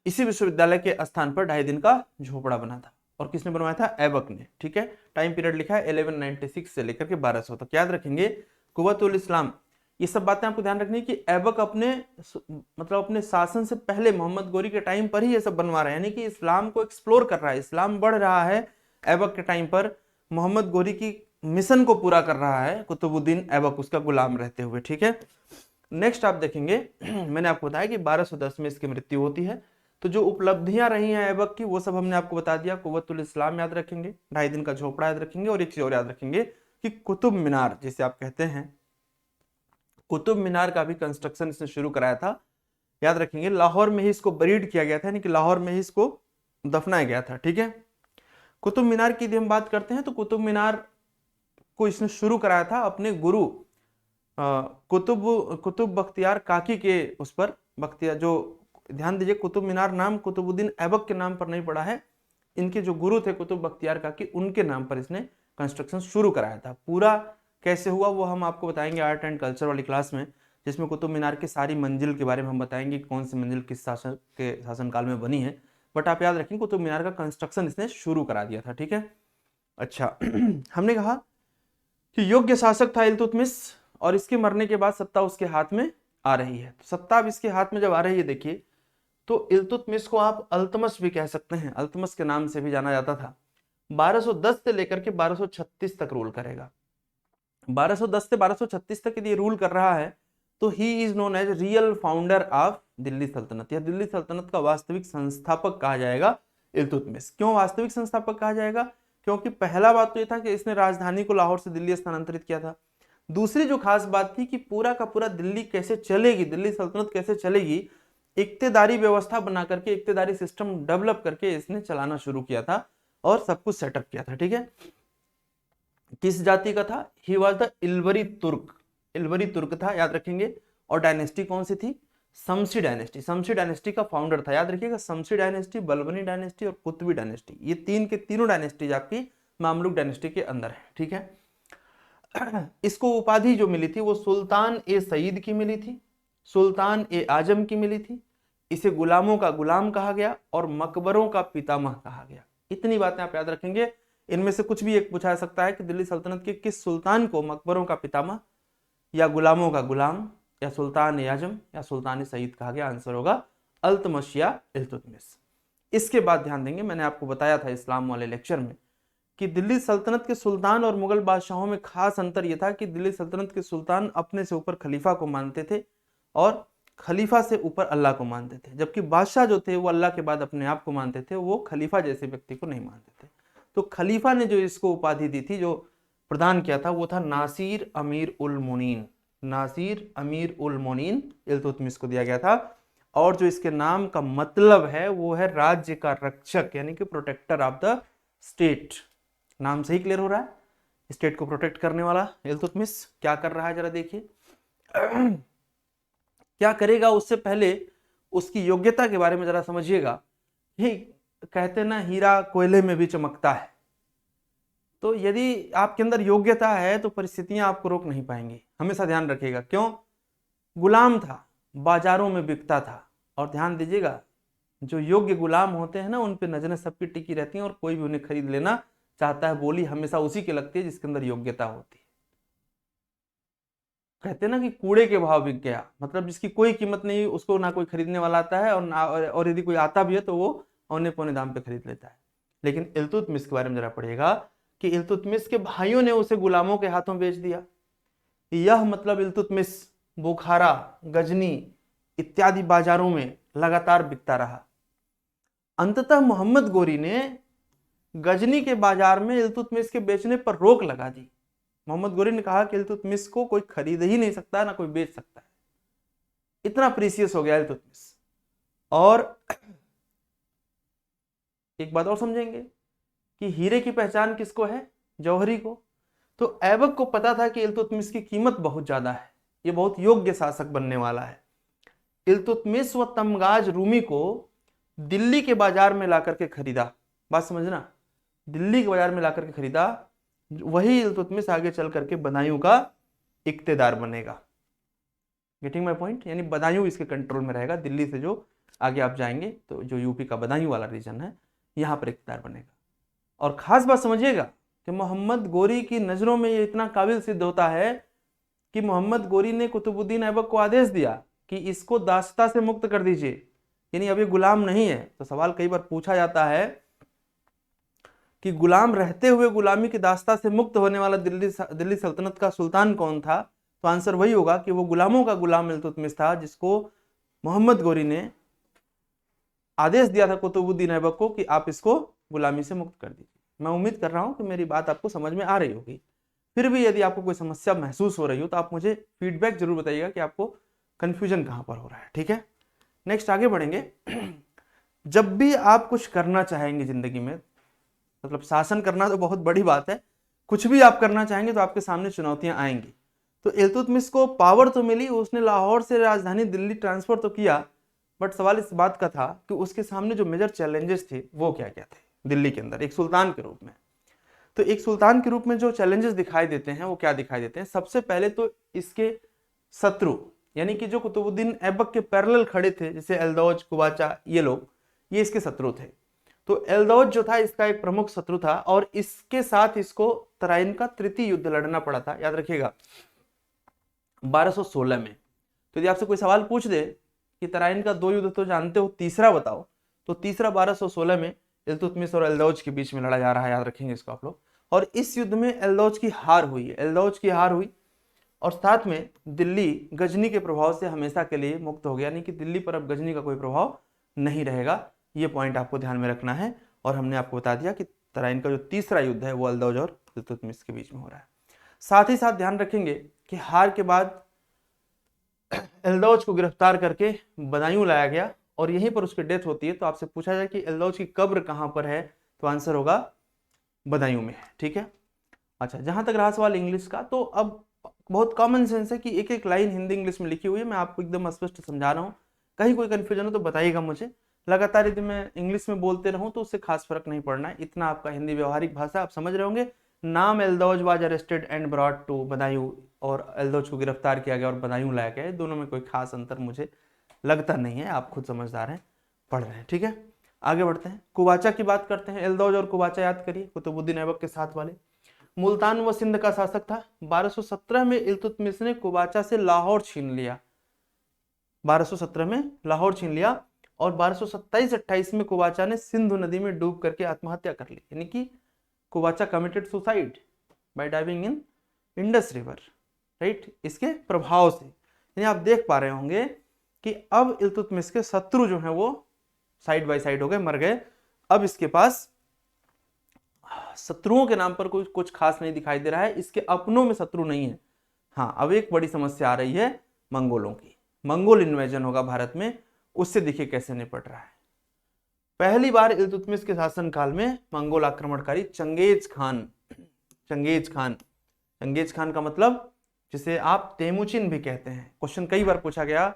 इसी विश्वविद्यालय के स्थान पर 2.5 दिन का झोपड़ा बना था। और किसने बनवाया था, ऐबक ने। ठीक है, टाइम पीरियड लिखा है 1196 से लेकर के 1200 तक, याद रखेंगे कुव्वत उल इस्लाम। ये सब बातें आपको ध्यान रखनी है कि ऐबक अपने मतलब अपने शासन से पहले मोहम्मद गोरी के टाइम पर ही ये सब बनवा रहा है, यानी कि इस्लाम को एक्सप्लोर कर रहा है, इस्लाम बढ़ रहा है ऐबक के टाइम पर, मोहम्मद गोरी की मिशन को पूरा कर रहा है कुतुबुद्दीन ऐबक उसका गुलाम रहते हुए। ठीक है, नेक्स्ट आप देखेंगे मैंने आपको बताया कि 1210 में इसकी मृत्यु होती है। तो जो उपलब्धियां रही हैं ऐबक की वो सब हमने आपको बता दिया। कुव्वत उल इस्लाम याद रखेंगे, 2.5 दिन का झोपड़ा याद रखेंगे, और एक चीज और याद रखेंगे कि कुतुब मीनार जिसे आप कहते हैं, कुतुब मीनार का भी कंस्ट्रक्शन इसने शुरू कराया था। याद रखेंगे लाहौर में ही इसको बरीड किया गया था, यानी कि लाहौर में ही इसको दफनाया गया था। ठीक है, कुतुब मीनार की यदि हम बात करते हैं तो कुतुब मीनार को इसने शुरू कराया था अपने गुरु कुतुब बख्तियार काकी के उस पर, बख्तियार जो, ध्यान दीजिए कुतुब मीनार नाम कुतुबुद्दीन ऐबक के नाम पर नहीं पड़ा है, इनके जो गुरु थे कुतुब बख्तियार काकी उनके नाम पर इसने कंस्ट्रक्शन शुरू कराया था। पूरा कैसे हुआ वो हम आपको बताएंगे आर्ट एंड कल्चर वाली क्लास में, जिसमें कुतुब मीनार की सारी मंजिल के बारे में हम बताएंगे कौन सी मंजिल किस शासनकाल में बनी है। बट आप याद रखें कुतुब मीनार का कंस्ट्रक्शन इसने शुरू करा दिया था। ठीक है, अच्छा हमने कहा कि योग्य शासक था इल्तुतमिश, और इसके मरने के बाद सत्ता उसके हाथ में आ रही है। तो सत्ता अब इसके हाथ में जब आ रही है, देखिए तो इल्तुतमिश को आप अल्तमश भी कह सकते हैं, अल्तमश के नाम से भी जाना जाता था। 1210 से लेकर के 1236 तक रूल करेगा। 1210 से 1236 तक यदि रूल कर रहा है तो he is known as real founder of Delhi Sultanate, या दिल्ली सल्तनत का वास्तविक संस्थापक कहा जाएगा इल्तुतमिश। क्यों वास्तविक संस्थापक कहा जाएगा, क्योंकि पहला बात तो यह था कि इसने राजधानी को लाहौर से दिल्ली स्थानांतरित किया था। दूसरी जो खास बात थी कि पूरा का पूरा दिल्ली कैसे चलेगी, दिल्ली सल्तनत कैसे चलेगी, इक्तेदारी व्यवस्था बना करके, इक्तेदारी सिस्टम डेवलप करके इसने चलाना शुरू किया था और सब कुछ सेटअप किया था। ठीक है, किस जाति का था, ही वॉज द इल्वरी तुर्क, इल्वरी तुर्क था, याद रखेंगे। और डायनेस्टी कौन सी थी, शमसी डायनेस्टी, शमसी डायनेस्टी का फाउंडर था। याद रखिएगा शमसी डायनेस्टी, बलबनी डायनेस्टी और कुतुबी डायनेस्टी, ये तीन के तीनों डायनेस्टीज आपकी मामलुक डायनेस्टी के अंदर है। ठीक है, इसको उपाधि जो मिली थी वो सुल्तान ए सईद की मिली थी, सुल्तान ए आजम की मिली थी, इसे गुलामों का गुलाम कहा गया और मकबरों का पितामह कहा गया। इतनी बातें आप याद रखेंगे। इनमें से कुछ भी एक पूछा जा सकता है कि दिल्ली सल्तनत के किस सुल्तान को मकबरों का पितामह या गुलामों का गुलाम या सुल्तान ए आजम या सुल्तान ए सईद कहा गया, आंसर होगा अल्तमश या इल्तुतमिश। इसके बाद ध्यान देंगे, मैंने आपको बताया था इस्लाम वाले लेक्चर में कि दिल्ली सल्तनत के सुल्तान और मुगल बादशाहों में खास अंतर यह था कि दिल्ली सल्तनत के सुल्तान अपने से ऊपर खलीफा को मानते थे और खलीफा से ऊपर अल्लाह को मानते थे, जबकि बादशाह जो थे वो अल्लाह के बाद अपने आप को मानते थे, वो खलीफा जैसे व्यक्ति को नहीं मानते थे। तो खलीफा ने जो इसको उपाधि दी थी, जो प्रदान किया था, वो था नासिर अमीर उल मोनीन, नासिर अमीर उल मोनीन इल्तुतमिश को दिया गया था। और जो इसके नाम का मतलब है वो है राज्य का रक्षक, यानी कि प्रोटेक्टर ऑफ द स्टेट। नाम से ही क्लियर हो रहा है, स्टेट को प्रोटेक्ट करने वाला इल्तुतमिश क्या कर रहा है, जरा देखिए क्या करेगा। उससे पहले उसकी योग्यता के बारे में जरा समझिएगा। ही कहते ना हीरा कोयले में भी चमकता है, तो यदि आपके अंदर योग्यता है तो परिस्थितियां आपको रोक नहीं पाएंगी, हमेशा ध्यान रखिएगा। क्यों, गुलाम था, बाजारों में बिकता था, और ध्यान दीजिएगा जो योग्य गुलाम होते हैं ना उन पे नजरें सबकी टिकी रहती हैं और कोई भी उन्हें खरीद लेना चाहता है, बोली हमेशा उसी की लगती है जिसके अंदर योग्यता होती है। कहते हैं ना कि कूड़े के भाव बिक गया, मतलब जिसकी कोई कीमत नहीं, उसको ना कोई खरीदने वाला आता है और यदि कोई आता भी है तो वो औने पौने दाम पे खरीद लेता है। लेकिन इल्तुतमिश के बारे में जरा पढ़िएगा कि इल्तुतमिश के भाइयों ने उसे गुलामों के हाथों बेच दिया। यह मतलब इल्तुतमिश बुखारा, गजनी इत्यादि बाजारों में लगातार बिकता रहा। अंततः मोहम्मद गोरी ने गजनी के बाजार में इल्तुतमिश के बेचने पर रोक लगा दी। मोहम्मद गोरी ने कहा कि इल्तुतमिश को कोई खरीद ही नहीं सकता, ना कोई बेच सकता है, इतना प्रीसियस हो गया इल्तुतमिश। और एक बात और समझेंगे कि हीरे की पहचान किसको है? जौहरी को। तो ऐबक को पता था कि इल्तुतमिश की कीमत बहुत ज्यादा है, ये बहुत योग्य शासक बनने वाला है। इल्तुतमिश व तमगाज रूमी को दिल्ली के बाजार में लाकर के खरीदा। बात समझना, दिल्ली के बाजार में लाकर के खरीदा। वही इल्तुतमिश आगे चल करके बदायूं का इक्तेदार बनेगा। Getting my point? यानी बदायूं इसके कंट्रोल में रहेगा। दिल्ली से जो आगे आप जाएंगे तो जो यूपी का बदायूं वाला रीजन है, यहाँ पर इक्तेदार बनेगा। और खास बात समझिएगा कि मोहम्मद गोरी की नजरों में ये इतना काबिल सिद्ध होता है कि मोहम्मद गोरी ने कुतुबुद्दीन ऐबक को आदेश दिया कि इसको दासता से मुक्त कर दीजिए, यानी अभी गुलाम नहीं है। तो सवाल कई बार पूछा जाता है कि गुलाम रहते हुए गुलामी की दास्ता से मुक्त होने वाला दिल्ली सल्तनत का सुल्तान कौन था? तो आंसर वही होगा कि वो गुलामों का गुलाम इल्तुतमिश था, जिसको मोहम्मद गोरी ने आदेश दिया था कुतुबुद्दीन ऐबक को कि आप इसको गुलामी से मुक्त कर दीजिए। मैं उम्मीद कर रहा हूं कि मेरी बात आपको समझ में आ रही होगी। फिर भी यदि आपको कोई समस्या महसूस हो रही हो तो आप मुझे फीडबैक जरूर बताइएगा कि आपको कंफ्यूजन कहां पर हो रहा है। ठीक है, नेक्स्ट आगे बढ़ेंगे। जब भी आप कुछ करना चाहेंगे जिंदगी में, मतलब शासन करना तो बहुत बड़ी बात है, कुछ भी आप करना चाहेंगे तो आपके सामने चुनौतियां आएंगी। तो इल्तुतमिश को पावर तो मिली, उसने लाहौर से राजधानी दिल्ली ट्रांसफर तो किया, बट सवाल इस बात का था कि उसके सामने जो मेजर चैलेंजेस थे वो क्या क्या थे दिल्ली के अंदर एक सुल्तान के रूप में। तो एक सुल्तान के रूप में जो चैलेंजेस दिखाई देते हैं वो क्या दिखाई देते हैं? सबसे पहले तो इसके शत्रु, यानी कि जो कुतुबुद्दीन ऐबक के पैरेलल खड़े थे, जैसे एल्दौज, कुबाचा, ये लोग, ये इसके शत्रु थे। तो एल्दौज जो था इसका एक प्रमुख शत्रु था, और इसके साथ इसको तराइन का तृतीय युद्ध लड़ना पड़ा था। याद रखिएगा 1216 में। तो यदि आपसे कोई सवाल पूछ दे कि तराइन का 2 युद्ध तो जानते हो, तीसरा बताओ, तो तीसरा 1216 में इल्तुतमिश और एल्दौज के बीच में लड़ा जा रहा है। याद रखेंगे इसको आप लोग। और इस युद्ध में एल्दौज की हार हुई, और साथ में दिल्ली गजनी के प्रभाव से हमेशा के लिए मुक्त हो गया, यानी कि दिल्ली पर अब गजनी का कोई प्रभाव नहीं रहेगा। ये पॉइंट आपको ध्यान में रखना है। और हमने आपको बता दिया कि तराइन का जो तीसरा युद्ध है वो एल्दौज और इल्तुतमिश के बीच में हो रहा है। साथ ही साथ ध्यान रखेंगे कि हार के बाद एल्दौज को गिरफ्तार करके बदायूं लाया गया और यहीं पर उसकी डेथ होती है। तो आपसे पूछा जाए कि एल्दौज की कब्र कहां पर है, तो आंसर होगा बदायूं में है। ठीक है, अच्छा, जहां तक रहा सवाल इंग्लिश का, तो अब बहुत कॉमन सेंस है कि एक एक लाइन हिंदी इंग्लिश में लिखी हुई है, मैं आपको एकदम स्पष्ट समझा रहा हूँ। कहीं कोई कंफ्यूजन हो तो बताइएगा मुझे। लगातार यदि मैं इंग्लिश में बोलते रहूं तो उससे खास फर्क नहीं पड़ना है, इतना आपका हिंदी व्यवहारिक भाषा आप समझ रहे होंगे। नाम Yildiz was arrested and brought to Budaun, और एल्दौज को गिरफ्तार किया गया और बदायूं लाया गया। दोनों में कोई खास अंतर मुझे लगता नहीं है, आप खुद समझदार हैं, पढ़ रहे हैं। ठीक है, आगे बढ़ते हैं। कुबाचा की बात करते हैं। एल्दौज और कुबाचा याद करिए, कुतुबुद्दीन ऐबक के साथ वाले। मुल्तान व सिंध का शासक था। 1217 में इल्तुतमिश ने कुबाचा से लाहौर छीन लिया। 1217 में लाहौर छीन लिया, और 1227-28 में कुबाचा ने सिंधु नदी में डूब करके आत्महत्या कर ली, यानी कि Qubacha committed suicide by diving in Indus river, right. इसके प्रभाव से यानी आप देख पा रहे होंगे कि अब इल्तुतमिश के शत्रु जो हैं वो साइड बाय साइड हो गए, मर गए। अब इसके पास शत्रुओं के नाम पर कोई कुछ खास नहीं दिखाई दे रहा है, इसके अपनों में शत्रु नहीं है। हाँ, अब एक बड़ी समस्या आ रही है मंगोलों की। मंगोल इन्वेजन होगा भारत में, उससे देखिए कैसे निपट रहा है। पहली बार इल्तुतमिश के शासनकाल में मंगोल आक्रमणकारी चंगेज खान का मतलब जिसे आप तेमुचिन भी कहते हैं। क्वेश्चन कई बार पूछा गया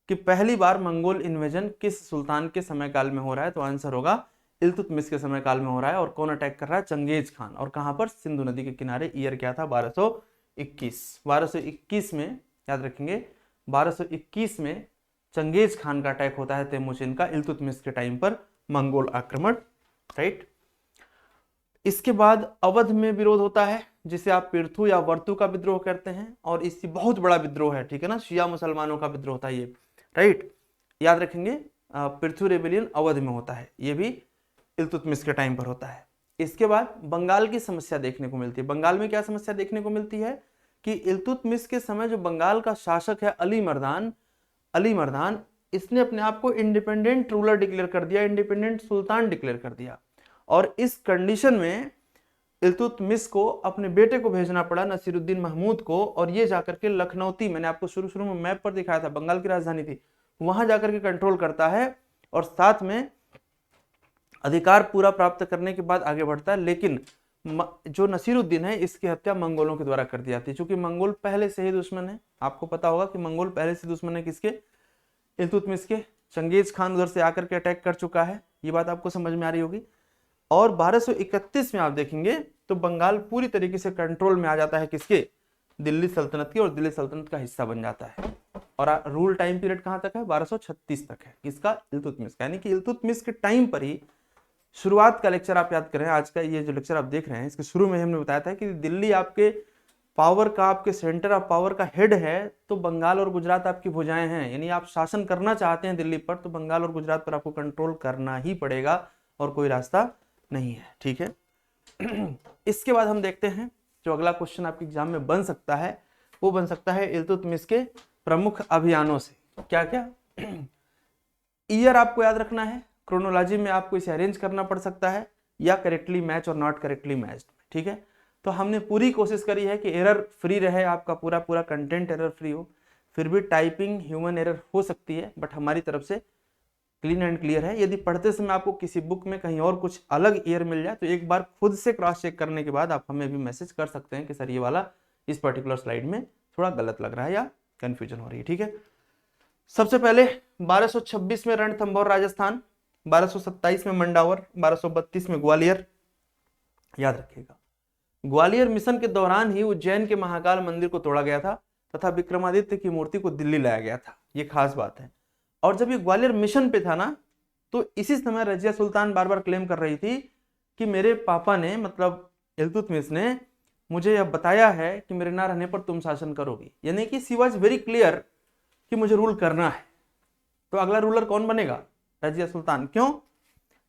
कि पहली बार मंगोल इन्वेजन किस सुल्तान के समय काल में हो रहा है, तो आंसर होगा इल्तुतमिश के समय काल में हो रहा है। और कौन अटैक कर रहा है? Genghis Khan. और कहां पर? सिंधु नदी के किनारे। ईयर क्या था? 1221 में, याद रखेंगे 1221 में चंगेज खान का अटैक होता है तेमुचिन का इल्तुतमिश के टाइम पर, मंगोल आक्रमण, राइट। इसके बाद अवध में विरोध होता है, जिसे आप पिर्थु या वर्तु का विद्रोह करते हैं, और इससे बहुत बड़ा विद्रोह है, ठीक है ना, शिया मुसलमानों का विद्रोह होता है ये, राइट। याद रखेंगे पिर्थु रेबेलियन अवध में होता है, ये भी इल्तुतमिश के टाइम पर होता है। इसके बाद बंगाल की समस्या देखने को मिलती है। बंगाल में क्या समस्या देखने को मिलती है कि इल्तुतमिश के समय जो बंगाल का शासक है अली मर्दान, इसने अपने आप को इंडिपेंडेंट रूलर डिक्लेयर कर दिया, इंडिपेंडेंट सुल्तान डिक्लेयर कर दिया। और इस कंडीशन में इल्तुतमिश को अपने बेटे को भेजना पड़ा नसीरुद्दीन महमूद को, और ये जाकर के लखनौती, मैंने आपको शुरू में मैप पर दिखाया था, बंगाल की राजधानी थी, वहां जाकर के कंट्रोल करता है और साथ में अधिकार पूरा प्राप्त करने के बाद आगे बढ़ता है। लेकिन जो नसीरुद्दीन है इसकी हत्या मंगोलों के द्वारा कर दी जाती है, क्योंकि मंगोल पहले से ही दुश्मन है। आपको पता होगा कि मंगोल पहले से दुश्मन है किसके, इल्तुतमिश के। चंगेज खान उधर से आकर के अटैक कर चुका है, ये बात आपको समझ में आ रही होगी। और 1231 में आप देखेंगे तो बंगाल पूरी तरीके से कंट्रोल में आ जाता है किसके, दिल्ली सल्तनत की, और दिल्ली सल्तनत का हिस्सा बन जाता है। और रूल टाइम पीरियड कहां तक है, 1236 तक है, किसका, इल्तुतमिश का। यानी कि इल्तुतमिश के टाइम पर ही, शुरुआत का लेक्चर आप याद करें, आज का ये जो लेक्चर आप देख रहे हैं इसके शुरू में हमने बताया था कि दिल्ली आपके पावर का, आपके सेंटर ऑफ पावर का हेड है, तो बंगाल और गुजरात आपकी भुजाएं हैं। यानी आप शासन करना चाहते हैं दिल्ली पर, तो बंगाल और गुजरात पर आपको कंट्रोल करना ही पड़ेगा और कोई रास्ता नहीं है, ठीक है। इसके बाद हम देखते हैं जो अगला क्वेश्चन आपके एग्जाम में बन सकता है, वो बन सकता है इल्तुतमिश के प्रमुख अभियानों से। क्या क्या ईयर आपको याद रखना है, क्रोनोलॉजी में आपको इसे अरेंज करना पड़ सकता है, या करेक्टली मैच और नॉट करेक्टली मैच्ड, ठीक है। तो हमने पूरी कोशिश करी है कि एरर फ्री रहे, आपका पूरा कंटेंट एरर फ्री हो। फिर भी टाइपिंग ह्यूमन एरर हो सकती है, बट हमारी तरफ से क्लीन एंड क्लियर है। यदि पढ़ते समय आपको किसी बुक में कहीं और कुछ अलग एरर मिल जाए तो एक बार खुद से क्रॉस चेक करने के बाद आप हमें भी मैसेज कर सकते हैं कि सर ये वाला इस पर्टिकुलर स्लाइड में थोड़ा गलत लग रहा है या कंफ्यूजन हो रही है, ठीक है। सबसे पहले 1226 में रणथंभौर राजस्थान, 1227 में मंडावर, 1232 में ग्वालियर। याद रखिएगा, ग्वालियर मिशन के दौरान ही उज्जैन के महाकाल मंदिर को तोड़ा गया था तथा विक्रमादित्य की मूर्ति को दिल्ली लाया गया था, ये खास बात है। और जब ये ग्वालियर मिशन पे था ना, तो इसी समय रजिया सुल्तान बार बार क्लेम कर रही थी कि मेरे पापा ने, मतलब इल्तुतमिश ने, मुझे यह बताया है कि मेरे ना रहने पर तुम शासन करोगी। यानी कि शी वॉज वेरी क्लियर कि मुझे रूल करना है। तो अगला रूलर कौन बनेगा, रजिया सुल्तान। क्यों,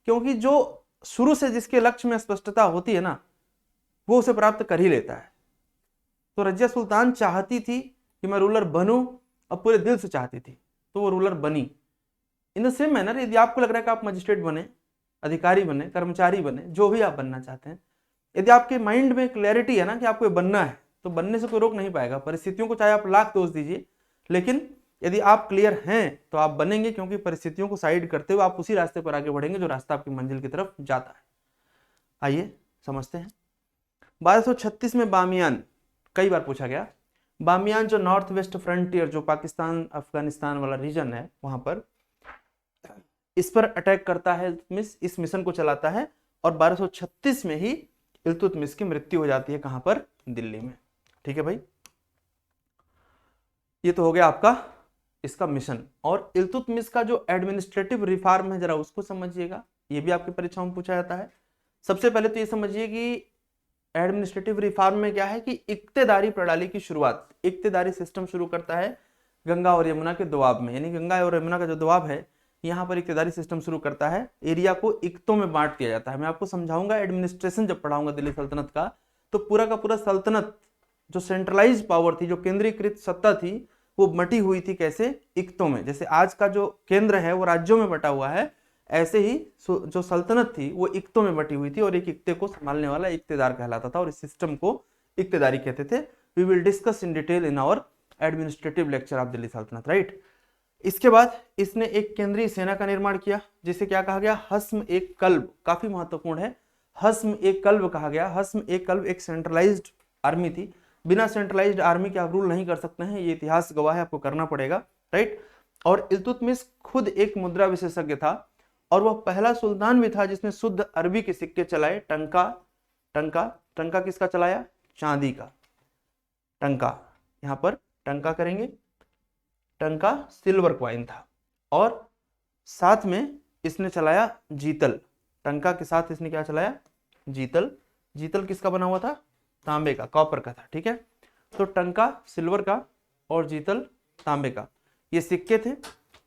क्योंकि जो शुरू से जिसके लक्ष्य में स्पष्टता होती है ना, वो उसे प्राप्त कर ही लेता है। तो रजिया सुल्तान चाहती थी कि मैं रूलर बनूं, और पूरे दिल से चाहती थी, तो वो रूलर बनी। इन द सेम मैनर, यदि आपको लग रहा है कि आप मजिस्ट्रेट बने, अधिकारी बने, कर्मचारी बने, जो भी आप बनना चाहते हैं, यदि आपके माइंड में क्लैरिटी है ना कि आपको बनना है, तो बनने से कोई रोक नहीं पाएगा। परिस्थितियों को चाहे आप लाख दोष दीजिए, लेकिन यदि आप क्लियर हैं तो आप बनेंगे, क्योंकि परिस्थितियों को साइड करते हुए आप उसी रास्ते पर आगे बढ़ेंगे जो रास्ता आपकी मंजिल की तरफ जाता है। आइए समझते हैं। 1236 में बामियान, कई बार पूछा गया, बामियान जो नॉर्थ वेस्ट फ्रंटियर, जो पाकिस्तान अफगानिस्तान वाला रीजन है, वहां पर, इस पर अटैक करता है इल्तुतमिश, इस मिशन को चलाता है। और 1236 में ही इल्तुतमिश की मृत्यु हो जाती है, कहां पर, दिल्ली में, ठीक है भाई। ये तो हो गया आपका इसका मिशन। और इल्तुतमिश का जो एडमिनिस्ट्रेटिव रिफॉर्म है, जरा उसको समझिएगा, ये भी आपकी परीक्षाओं में पूछा जाता है। सबसे पहले तो ये समझिए कि एडमिनिस्ट्रेटिव रिफॉर्म में क्या है कि इक्तेदारी प्रणाली की शुरुआत, इक्तेदारी सिस्टम शुरू करता है गंगा और यमुना के दोआब में। यानी गंगा और यमुना का जो दोआब है, यहाँ पर इक्तेदारी सिस्टम शुरू करता है। एरिया को इक्तों में बांट दिया जाता है। मैं आपको समझाऊंगा एडमिनिस्ट्रेशन जब पढ़ाऊंगा दिल्ली सल्तनत का, तो पूरा का पूरा सल्तनत जो सेंट्रलाइज पावर थी, जो केंद्रीकृत सत्ता थी, वो बटी हुई थी कैसे, इक्तों में। जैसे आज का जो केंद्र है वो राज्यों में बटा हुआ है, ऐसे ही जो सल्तनत थी वो इक्तों में बटी हुई थी, और एक इक्ते को संभालने वाला इक्तेदार कहलाता था, और इस सिस्टम को इक्तेदारी कहते थे। We will discuss in detail in our administrative lecture of Delhi Sultanate, right. इसके बाद इसने एक केंद्रीय सेना का निर्माण किया, जिसे क्या कहा गया, हस्म एक कल्ब। काफी महत्वपूर्ण है, हस्म एक कल्ब कहा गया। हस्म एक कल्ब एक सेंट्रलाइज्ड आर्मी थी। बिना सेंट्रलाइज्ड आर्मी के आप रूल नहीं कर सकते हैं, ये इतिहास गवाह है, आपको करना पड़ेगा, राइट। और इल्तुतमिश खुद एक मुद्रा विशेषज्ञ था, और वह पहला सुल्तान भी था जिसने शुद्ध अरबी के सिक्के चलाए। टंका, टंका, टंका किसका चलाया, चांदी का टंका। यहां पर टंका करेंगे, टंका सिल्वर क्वाइन था। और साथ में इसने चलाया जीतल। टंका के साथ इसने क्या चलाया, जीतल। जीतल किसका बना हुआ था, तांबे का, कॉपर का था, ठीक है। तो टंका सिल्वर का और जीतल तांबे का, ये सिक्के थे।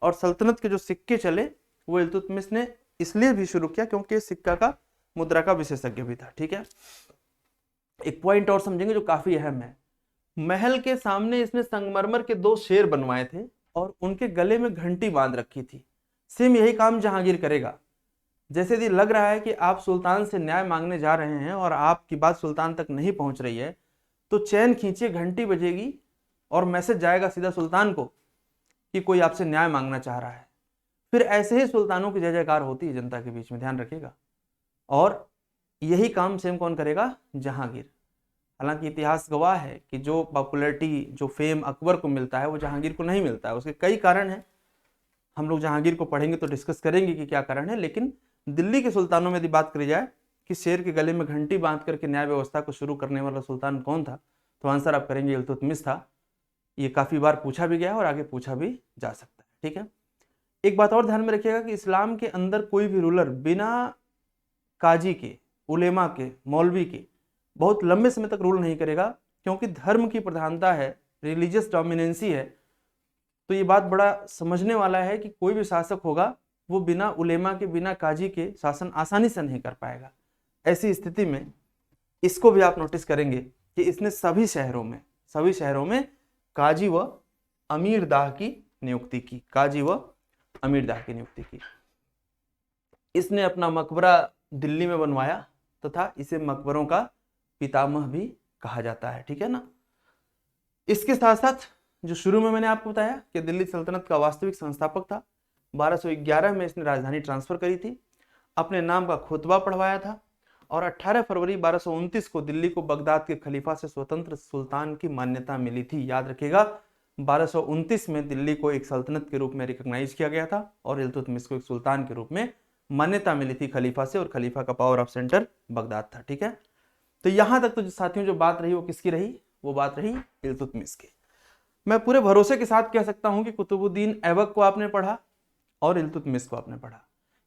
और सल्तनत के जो सिक्के चले वो इल्तुतमिश ने इसलिए भी शुरू किया क्योंकि सिक्का का मुद्रा का विशेषज्ञ भी था। ठीक है, एक पॉइंट और समझेंगे जो काफी अहम है। महल के सामने इसने संगमरमर के 2 शेर बनवाए थे और उनके गले में घंटी बांध रखी थी। सेम यही काम जहांगीर करेगा। जैसे यदि लग रहा है कि आप सुल्तान से न्याय मांगने जा रहे हैं और आपकी बात सुल्तान तक नहीं पहुंच रही है, तो चैन खींचिए, घंटी बजेगी और मैसेज जाएगा सीधा सुल्तान को कि कोई आपसे न्याय मांगना चाह रहा है। फिर ऐसे ही सुल्तानों की जय जयकार होती है जनता के बीच में, ध्यान रखिएगा। और यही काम सेम कौन करेगा? जहांगीर। हालांकि इतिहास गवाह है कि जो पॉपुलैरिटी, जो फेम अकबर को मिलता है वो जहांगीर को नहीं मिलता है। उसके कई कारण हैं, हम लोग जहांगीर को पढ़ेंगे तो डिस्कस करेंगे कि क्या कारण है। लेकिन दिल्ली के सुल्तानों में यदि बात करी जाए कि शेर के गले में घंटी बांध करके न्याय व्यवस्था को शुरू करने वाला सुल्तान कौन था, तो आंसर आप करेंगे इल्तुतमिश था। ये काफी बार पूछा भी गया है और आगे पूछा भी जा सकता है। ठीक है, एक बात और ध्यान में रखिएगा कि इस्लाम के अंदर कोई भी रूलर बिना काजी के, उलेमा के, मौलवी के बहुत लंबे समय तक रूल नहीं करेगा, क्योंकि धर्म की प्रधानता है, रिलीजियस डोमिनेंसी है। तो ये बात बड़ा समझने वाला है कि कोई भी शासक होगा वो बिना उलेमा के, बिना काजी के शासन आसानी से नहीं कर पाएगा। ऐसी स्थिति में इसको भी आप नोटिस करेंगे कि इसने सभी शहरों में काजी व अमीरदाह की नियुक्ति की, काजी व अमीरदाह की नियुक्ति की। इसने अपना मकबरा दिल्ली में बनवाया तथा इसे मकबरों का पितामह भी कहा जाता है। ठीक है ना। इसके साथ साथ जो शुरू में मैंने आपको बताया कि दिल्ली सल्तनत का वास्तविक संस्थापक था, 1211 में इसने राजधानी ट्रांसफर करी थी, अपने नाम का खुतबा पढ़वाया था और 18 फरवरी 1229 को दिल्ली को बगदाद के खलीफा से स्वतंत्र सुल्तान की मान्यता मिली थी। याद रखिएगा, 1229 में दिल्ली को एक सल्तनत के रूप में रिकॉग्नाइज किया गया था और इल्तुतमिश को एक सुल्तान के रूप में मान्यता मिली थी खलीफा से, और खलीफा का पावर ऑफ सेंटर बगदाद था। ठीक है, तो यहां तक तो साथियों जो बात रही वो किसकी रही? वो बात रही इल्तुतमिश की। मैं पूरे भरोसे के साथ कह सकता हूं कि कुतुबुद्दीन ऐबक को आपने पढ़ा और इल्तुतमिश को आपने पढ़ा।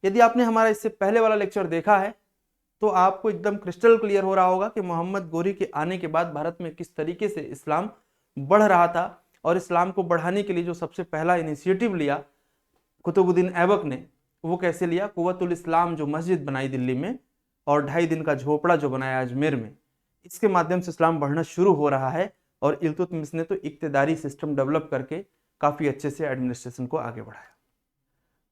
यदि आपने हमारा इससे पहले वाला लेक्चर देखा है तो आपको एकदम क्रिस्टल क्लियर हो रहा होगा कि मोहम्मद गोरी के आने के बाद भारत में किस तरीके से इस्लाम बढ़ रहा था, और इस्लाम को बढ़ाने के लिए जो सबसे पहला इनिशिएटिव लिया कुतुबुद्दीन ऐबक ने, वो कैसे लिया? कुव्वतुल इस्लाम जो मस्जिद बनाई दिल्ली में और 2.5 दिन का झोपड़ा जो बनाया अजमेर में, इसके माध्यम से इस्लाम बढ़ना शुरू हो रहा है। और इल्तुतमिश ने तो इक्तदारी सिस्टम डेवलप करके काफी अच्छे से एडमिनिस्ट्रेशन को आगे बढ़ाया।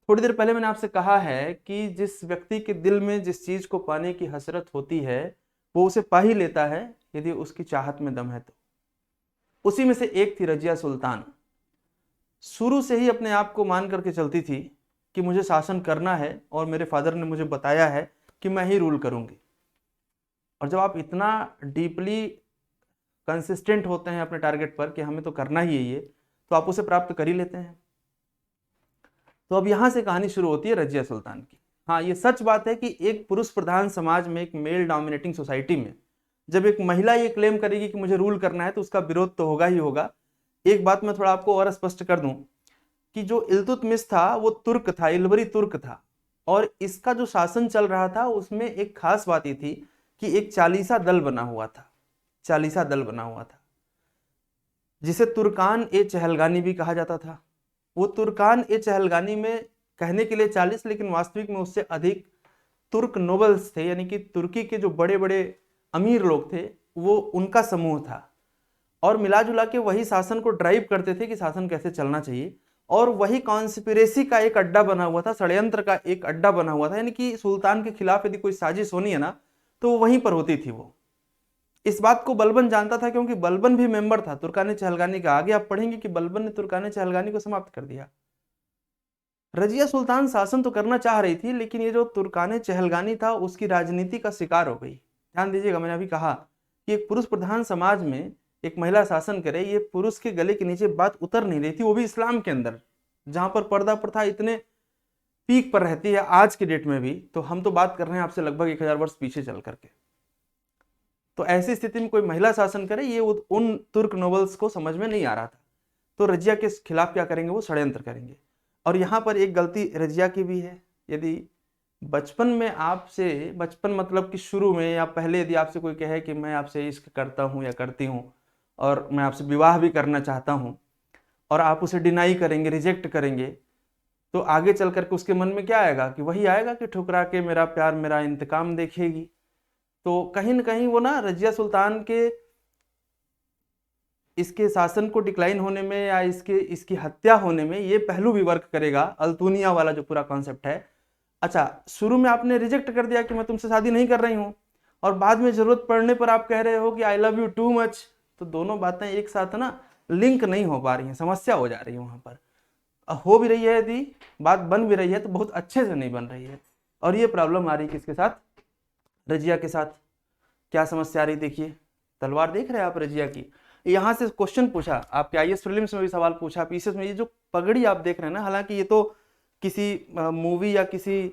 थोड़ी देर पहले मैंने आपसे कहा है कि जिस व्यक्ति के दिल में जिस चीज को पाने की हसरत होती है वो उसे पा ही लेता है यदि उसकी चाहत में दम है तो। उसी में से एक थी रजिया सुल्तान। शुरू से ही अपने आप को मान करके चलती थी कि मुझे शासन करना है और मेरे फादर ने मुझे बताया है कि मैं ही रूल करूंगी। और जब आप इतना डीपली कंसिस्टेंट होते हैं अपने टारगेट पर कि हमें तो करना ही है ये, तो आप उसे प्राप्त कर ही लेते हैं। तो अब यहां से कहानी शुरू होती है रजिया सुल्तान की। हाँ, ये सच बात है कि एक पुरुष प्रधान समाज में, एक मेल डोमिनेटिंग सोसाइटी में, जब एक महिला ये क्लेम करेगी कि मुझे रूल करना है तो उसका विरोध तो होगा ही होगा। एक बात मैं थोड़ा आपको और स्पष्ट कर दूं कि जो इल्तुतमिश था वो तुर्क था, इल्बरी तुर्क था, और इसका जो शासन चल रहा था उसमें एक खास बात ये थी कि एक चालीसा दल बना हुआ था, चालीसा दल बना हुआ था जिसे तुर्कान ए चहलगानी भी कहा जाता था। वो तुर्कान ए चहलगानी में कहने के लिए 40 लेकिन वास्तविक में उससे अधिक तुर्क नोबल्स थे, यानी कि तुर्की के जो बड़े बड़े अमीर लोग थे वो उनका समूह था, और मिला जुला के वही शासन को ड्राइव करते थे कि शासन कैसे चलना चाहिए। और वही कॉन्स्पिरेसी का एक अड्डा बना हुआ था, षड्यंत्र का एक अड्डा बना हुआ था, यानी कि सुल्तान के खिलाफ यदि कोई साजिश होनी है ना तो वहीं पर होती थी। वो इस बात को बलबन जानता था क्योंकि बलबन भी मेंबर था तुर्कान चहलगानी का। आगे आप पढ़ेंगे कि बलबन ने तुर्कान चहलगानी को समाप्त कर दिया। रजिया सुल्तान शासन तो करना चाह रही थी, लेकिन ये जो तुर्कान चहलगानी था उसकी राजनीति का शिकार हो गई। ध्यान दीजिएगा, मैंने अभी कहा कि एक पुरुष प्रधान समाज में एक महिला शासन करे, ये पुरुष के गले के नीचे बात उतर नहीं रही थी, वो भी इस्लाम के अंदर, जहां पर पर्दा प्रथा इतने पीक पर रहती है आज की डेट में भी। तो हम तो बात कर रहे हैं आपसे लगभग 1000 वर्ष पीछे चल करके। तो ऐसी स्थिति में कोई महिला शासन करे, ये उन तुर्क नोबल्स को समझ में नहीं आ रहा था। तो रजिया के खिलाफ क्या करेंगे? वो षड्यंत्र करेंगे। और यहाँ पर एक गलती रजिया की भी है। यदि बचपन में आपसे, बचपन मतलब कि शुरू में या पहले यदि आपसे कोई कहे कि मैं आपसे इश्क करता हूँ या करती हूँ और मैं आपसे विवाह भी करना चाहता हूँ, और आप उसे डिनाई करेंगे, रिजेक्ट करेंगे, तो आगे चल करके उसके मन में क्या आएगा कि वही आएगा कि ठुकरा के मेरा प्यार मेरा इंतकाम देखेगी। तो कहीं ना कहीं वो ना रजिया सुल्तान के इसके शासन को डिक्लाइन होने में या इसकी हत्या होने में ये पहलू भी वर्क करेगा, अल्तुनिया वाला जो पूरा कॉन्सेप्ट है। अच्छा, शुरू में आपने रिजेक्ट कर दिया कि मैं तुमसे शादी नहीं कर रही हूँ, और बाद में जरूरत पड़ने पर आप कह रहे हो कि I love you too much, तो दोनों बातें एक साथ ना लिंक नहीं हो पा रही हैं, समस्या हो जा रही है वहां पर। हो भी रही है, यदि बात बन भी रही है तो बहुत अच्छे से नहीं बन रही है, और ये प्रॉब्लम आ रही है किसके साथ? रजिया के साथ। क्या समस्या आ रही देखिए, तलवार देख रहे हैं आप रजिया की। यहाँ से क्वेश्चन पूछा आपके आईएएस प्रीलिम्स में भी सवाल पूछा, पीसीएस में। ये जो पगड़ी आप देख रहे हैं ना, हालांकि ये तो किसी मूवी या किसी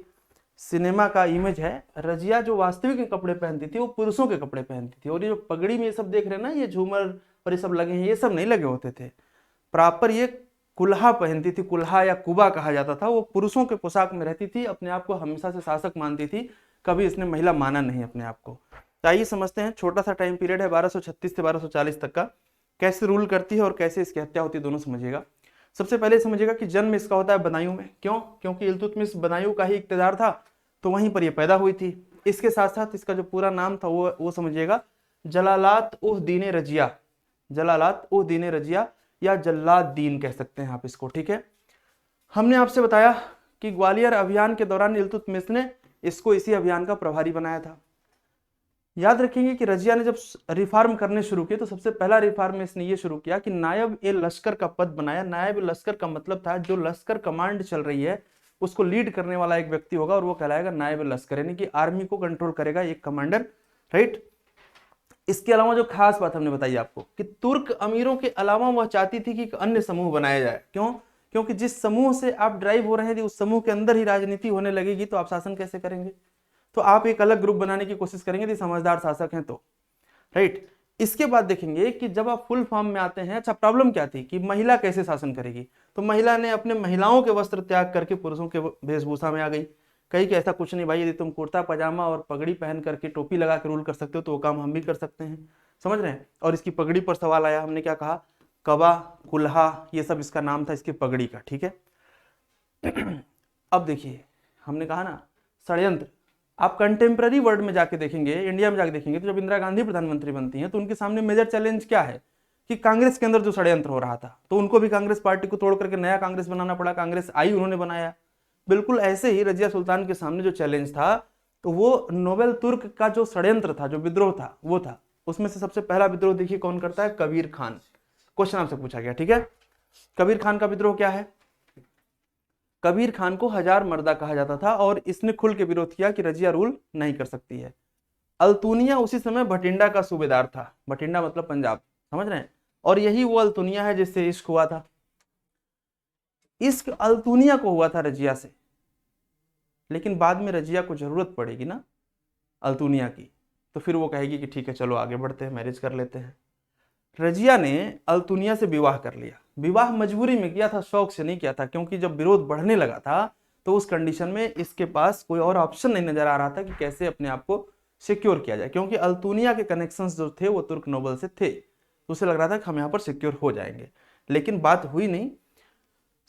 सिनेमा का इमेज है। रजिया जो वास्तविक कपड़े पहनती थी वो पुरुषों के कपड़े पहनती थी, और ये जो पगड़ी में ये सब देख रहे हैं ना, ये झूमर और ये सब लगे हैं, ये सब नहीं लगे होते थे। प्रॉपर ये कुल्हा पहनती थी, कुल्हा या कुबा कहा जाता था। वो पुरुषों के पोशाक में रहती थी, अपने आप को हमेशा से शासक मानती थी, कभी इसने महिला माना नहीं अपने आप को। तो आइए समझते हैं, छोटा सा टाइम पीरियड है 1236 से 1240 तक का, कैसे रूल करती है और कैसे इसकी हत्या होती है, दोनों समझिएगा। सबसे पहले समझिएगा कि जन्म इसका होता है बदायूं में। क्यों? क्योंकि इल्तुतमिश बदायूं का ही इक्तेदार था, तो वहीं पर यह पैदा हुई थी। इसके साथ साथ इसका जो पूरा नाम था वो समझिएगा, जलालात उह दीन रजिया, जलालात उह दीन रजिया या जल्लाद दीन कह सकते हैं आप इसको, ठीक है। हमने आपसे बताया कि ग्वालियर अभियान के दौरान इल्तुतमिश ने इसको इसी अभियान का प्रभारी बनाया था। याद रखेंगे कि रजिया ने जब रिफॉर्म करने शुरू किए तो सबसे पहला रिफॉर्म में इसने ये शुरू किया कि नायब ए लश्कर का पद बनाया। नायब लश्कर का मतलब था जो लश्कर कमांड चल रही है उसको लीड करने वाला एक व्यक्ति होगा, और वो कहलाएगा नायब लश्कर, यानी कि आर्मी को कंट्रोल करेगा एक कमांडर, राइट। इसके अलावा जो खास बात हमने बताई आपको कि तुर्क अमीरों के अलावा वह चाहती थी कि एक अन्य समूह बनाया जाए। क्यों? क्योंकि जिस समूह से आप ड्राइव हो रहे हैं उस समूह के अंदर ही राजनीति होने लगेगी, तो आप शासन कैसे करेंगे? तो आप एक अलग ग्रुप बनाने की कोशिश करेंगे यदि समझदार शासक हैं तो, राइट। इसके बाद देखेंगे कि जब आप फुल फॉर्म में आते हैं, अच्छा प्रॉब्लम क्या थी कि महिला कैसे शासन करेगी? तो महिला ने अपने महिलाओं के वस्त्र त्याग करके पुरुषों के वेशभूषा में आ गई। कही कि ऐसा कुछ नहीं भाई, यदि तुम कुर्ता पजामा और पगड़ी पहन करके टोपी लगा के रूल कर सकते हो तो वो काम हम भी कर सकते हैं, समझ रहे हैं। और इसकी पगड़ी पर सवाल आया, हमने क्या कहा, कबा, कुल्हा, ये सब इसका नाम था इसकी पगड़ी का, ठीक है। अब देखिए, हमने कहा ना षड्यंत्र, आप कंटेम्प्रेरी वर्ल्ड में जाके देखेंगे, इंडिया में जाके देखेंगे, तो जब इंदिरा गांधी प्रधानमंत्री बनती हैं तो उनके सामने मेजर चैलेंज क्या है कि कांग्रेस के अंदर जो षड्यंत्र हो रहा था, तो उनको भी कांग्रेस पार्टी को तोड़ करके नया कांग्रेस बनाना पड़ा। कांग्रेस आई, उन्होंने बनाया। बिल्कुल ऐसे ही रजिया सुल्तान के सामने जो चैलेंज था, तो वो नोबेल तुर्क का जो षड्यंत्र था, जो विद्रोह था, वो था। उसमें से सबसे पहला विद्रोह देखिए कौन करता है, कबीर खान। क्वेश्चन आपसे पूछा गया, ठीक है। कबीर खान का विद्रोह क्या है? कबीर खान को हजार मर्दा कहा जाता था, और इसने खुल के विरोध किया कि रजिया रूल नहीं कर सकती है। अल्तुनिया उसी समय भटिंडा का सूबेदार था, भटिंडा मतलब पंजाब, समझ रहे हैं। और यही वो अल्तुनिया है जिससे इश्क हुआ था। इश्क अल्तुनिया को हुआ था रजिया से, लेकिन बाद में रजिया को जरूरत पड़ेगी ना अल्तुनिया की, तो फिर वो कहेगी कि ठीक है चलो आगे बढ़ते हैं, मैरिज कर लेते हैं। रजिया ने अल्तुनिया से विवाह कर लिया। विवाह मजबूरी में किया था, शौक से नहीं किया था, क्योंकि जब विरोध बढ़ने लगा था तो उस कंडीशन में इसके पास कोई और ऑप्शन नहीं नजर आ रहा था कि कैसे अपने आप को सिक्योर किया जाए, क्योंकि अल्तुनिया के कनेक्शंस जो थे वो तुर्क नोबल से थे, तो उसे लग रहा था कि हम यहाँ पर सिक्योर हो जाएंगे। लेकिन बात हुई नहीं,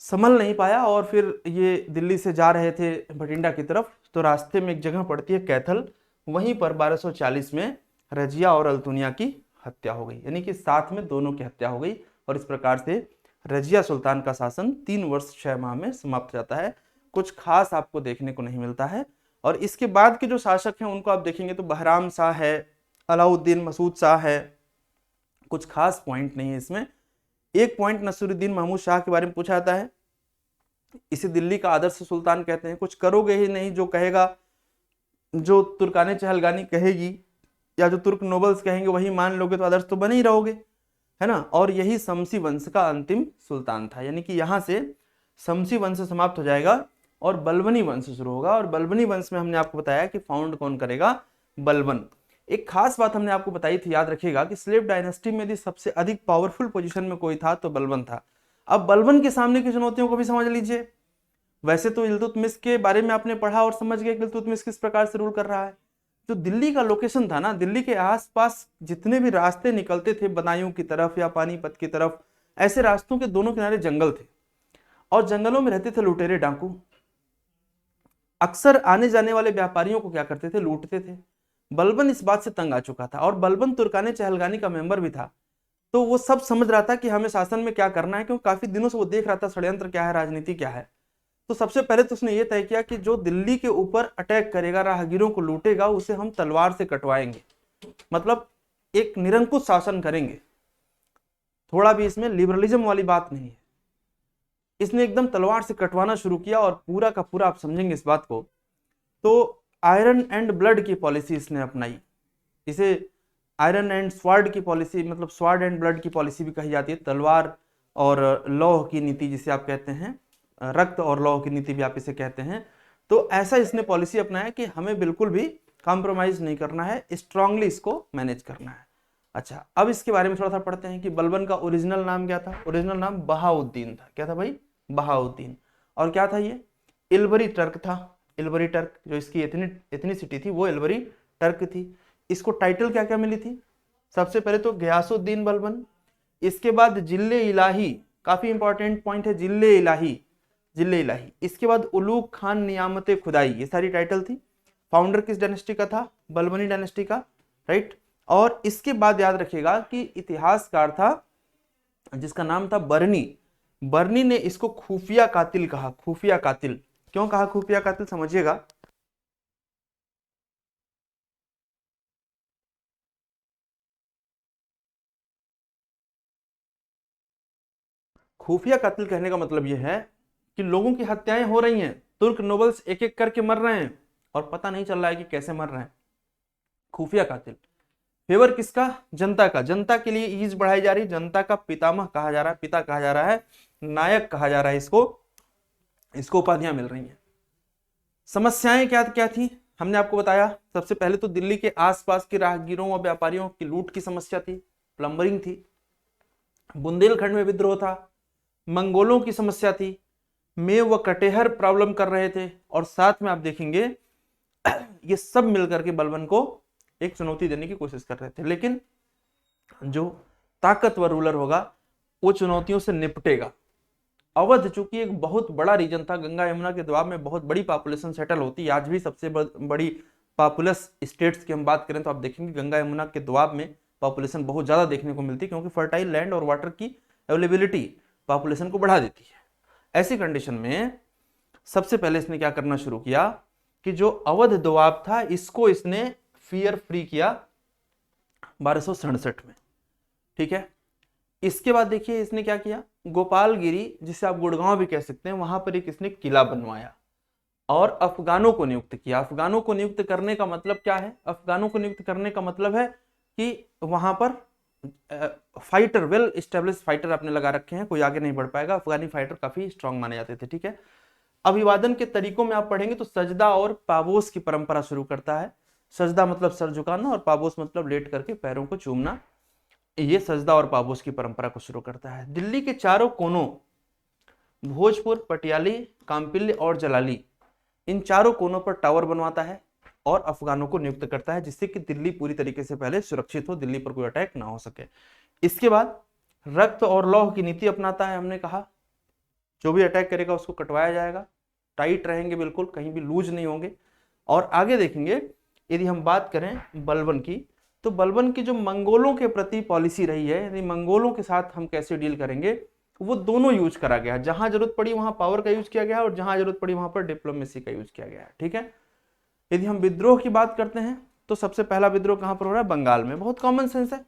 संभल नहीं पाया, और फिर ये दिल्ली से जा रहे थे भटिंडा की तरफ, तो रास्ते में एक जगह पड़ती है कैथल, वहीं पर 1240 में रजिया और अल्तुनिया की हत्या हो गई, यानी कि साथ में दोनों की हत्या हो गई। और इस प्रकार से रजिया सुल्तान का शासन 3 वर्ष 6 माह में समाप्त जाता है। कुछ खास आपको देखने को नहीं मिलता है। और इसके बाद के जो शासक हैं उनको आप देखेंगे तो बहराम शाह है, अलाउद्दीन मसूद शाह है, कुछ खास पॉइंट नहीं है इसमें। एक पॉइंट नसीरुद्दीन महमूद शाह के बारे में पूछा जाता है, इसे दिल्ली का आदर्श सुल्तान कहते हैं। कुछ करोगे ही नहीं, जो कहेगा, जो तुर्काने चहलगानी कहेगी या जो तुर्क नोबल्स कहेंगे वही मान लोगे तो आदर्श तो बने ही रहोगे, है ना। और यही शमसी वंश का अंतिम सुल्तान था, यानी कि यहां से शमसी वंश समाप्त हो जाएगा और बलबनी वंश शुरू होगा। और बलबनी वंश में हमने आपको बताया कि फाउंड कौन करेगा, बलबन। एक खास बात हमने आपको बताई थी, याद रखिएगा, कि स्लेव डायनेस्टी में यदि सबसे अधिक पावरफुल पोजीशन में कोई था तो बलबन था। अब बलबन के सामने की चुनौतियों को भी समझ लीजिए। वैसे तो इल्तुतमिश के बारे में आपने पढ़ा और समझ गए कि इल्तुतमिश किस प्रकार से रूल कर रहा है। जो दिल्ली का लोकेशन था ना, दिल्ली के आसपास जितने भी रास्ते निकलते थे बदायूं की तरफ या पानीपत की तरफ, ऐसे रास्तों के दोनों किनारे जंगल थे। और जंगलों में रहते थे लुटेरे डाकू, अक्सर आने जाने वाले व्यापारियों को क्या करते थे, लूटते थे। बलबन इस बात से तंग आ चुका था और बलबन तुर्काने चहलगानी का मेंबर भी था, तो वो सब समझ रहा था कि हमें शासन में क्या करना है, क्योंकि काफी दिनों से वो देख रहा था षड्यंत्र क्या है, राजनीति क्या है। तो सबसे पहले तो उसने ये तय किया कि जो दिल्ली के ऊपर अटैक करेगा, राहगीरों को लूटेगा, उसे हम तलवार से कटवाएंगे, मतलब एक निरंकुश शासन करेंगे। थोड़ा भी इसमें लिबरलिज्म वाली बात नहीं है, इसने एकदम तलवार से कटवाना शुरू किया और पूरा का पूरा, आप समझेंगे इस बात को, तो आयरन एंड ब्लड की पॉलिसी इसने अपनाई। इसे आयरन एंड स्वार्ड की पॉलिसी, मतलब स्वार्ड एंड ब्लड की पॉलिसी भी कही जाती है, तलवार और लौह की नीति जिसे आप कहते हैं, रक्त और लौह की नीति भी आप इसे कहते हैं। तो ऐसा इसने पॉलिसी अपनाया कि हमें बिल्कुल भी कॉम्प्रोमाइज नहीं करना है, स्ट्रांगली इसको मैनेज करना है। अच्छा, अब इसके बारे में थोड़ा सा पढ़ते हैं कि बलबन का ओरिजिनल नाम क्या था। ओरिजिनल नाम बहाउद्दीन था। क्या था भाई? बहाउद्दीन। और क्या था ये? इल्बरी टर्क था। इल्बरी टर्क, जो इसकी एथनिसिटी थी वो इल्बरी टर्क थी। इसको टाइटल क्या क्या मिली थी? सबसे पहले तो गयासुद्दीन बलबन, इसके बाद जिले इलाही, काफी इंपॉर्टेंट पॉइंट है, जिले इलाही, जिले इलाही। इसके बाद उलूग खान नियामत खुदाई, ये सारी टाइटल थी। फाउंडर किस डायनेस्टी का था? बलबनी डायनेस्टी का, राइट। और इसके बाद याद रखिएगा कि इतिहासकार था जिसका नाम था बर्नी। बर्नी ने इसको खुफिया कातिल कहा। खुफिया कातिल क्यों कहा? खुफिया कातिल समझिएगा। खुफिया कातिल कहने का मतलब यह है कि लोगों की हत्याएं हो रही हैं, तुर्क नोबल्स एक एक करके मर रहे हैं और पता नहीं चल रहा है कि कैसे मर रहे हैं। खुफिया कातिल। फेवर किसका? जनता का। जनता के लिए ईज बढ़ाई जा रही, जनता का पितामह कहा जा रहा है, पिता कहा जा रहा है, नायक कहा जा रहा है इसको उपाधियां मिल रही हैं। समस्याएं क्या क्या थी हमने आपको बताया। सबसे पहले तो दिल्ली के आसपास के राहगीरों और व्यापारियों की लूट की समस्या थी, प्लम्बरिंग थी, बुंदेलखंड में विद्रोह था, मंगोलों की समस्या थी, मेव व कटेहर प्रॉब्लम कर रहे थे, और साथ में आप देखेंगे ये सब मिलकर के बलबन को एक चुनौती देने की कोशिश कर रहे थे। लेकिन जो ताकतवर रूलर होगा वो चुनौतियों से निपटेगा। अवध चूंकि एक बहुत बड़ा रीजन था, गंगा यमुना के दबाव में बहुत बड़ी पॉपुलेशन सेटल होती है, आज भी सबसे बड़ी पॉपुलस स्टेट्स की हम बात करें तो आप देखेंगे गंगा यमुना के दबाव में पॉपुलेशन बहुत ज्यादा देखने को मिलती है, क्योंकि फर्टाइल लैंड और वाटर की अवेलेबिलिटी पॉपुलेशन को बढ़ा देती है। ऐसी कंडीशन में सबसे पहले इसने क्या करना शुरू किया कि जो अवध दोआब था इसको इसने फियर फ्री किया 1267 में, ठीक है। इसके बाद देखिए इसने क्या किया, गोपालगिरी जिसे आप गुड़गांव भी कह सकते हैं, वहां पर एक इसने किला बनवाया और अफगानों को नियुक्त किया। अफगानों को नियुक्त करने का मतलब क्या है? अफगानों को नियुक्त करने का मतलब है कि वहां पर फाइटर, वेल स्टेब्लिश फाइटर आपने लगा रखे हैं, कोई आगे नहीं बढ़ पाएगा। अफगानी फाइटर काफी स्ट्रांग माने जाते थे, ठीक है। अभिवादन के तरीकों में आप पढ़ेंगे तो सजदा और पाबोस की परंपरा शुरू करता है। सजदा मतलब सर झुकाना और पाबोस मतलब लेट करके पैरों को चूमना। ये सजदा और पाबोस की परंपरा को शुरू करता है। दिल्ली के चारों कोनों, भोजपुर, पटियाली, काम्पिल्य और जलाली, इन चारों कोनों पर टावर बनवाता है और अफगानों को नियुक्त करता है, जिससे कि दिल्ली पूरी तरीके से पहले सुरक्षित हो, दिल्ली पर कोई अटैक ना हो सके। इसके बाद रक्त और लौह की नीति अपनाता है। हमने कहा जो भी अटैक करेगा उसको कटवाया जाएगा, टाइट रहेंगे बिल्कुल, कहीं भी लूज नहीं होंगे। और आगे देखेंगे यदि हम बात करें बलबन की, तो बलबन की जो मंगोलों के प्रति पॉलिसी रही है, यानी मंगोलों के साथ हम कैसे डील करेंगे, वो दोनों यूज करा गया। जहां जरूरत पड़ी वहां पावर का यूज किया गया और जहां जरूरत पड़ी वहां पर डिप्लोमेसी का यूज किया गया, ठीक है। यदि हम विद्रोह की बात करते हैं तो सबसे पहला विद्रोह कहां पर हो रहा है? बंगाल में। बहुत कॉमन सेंस है,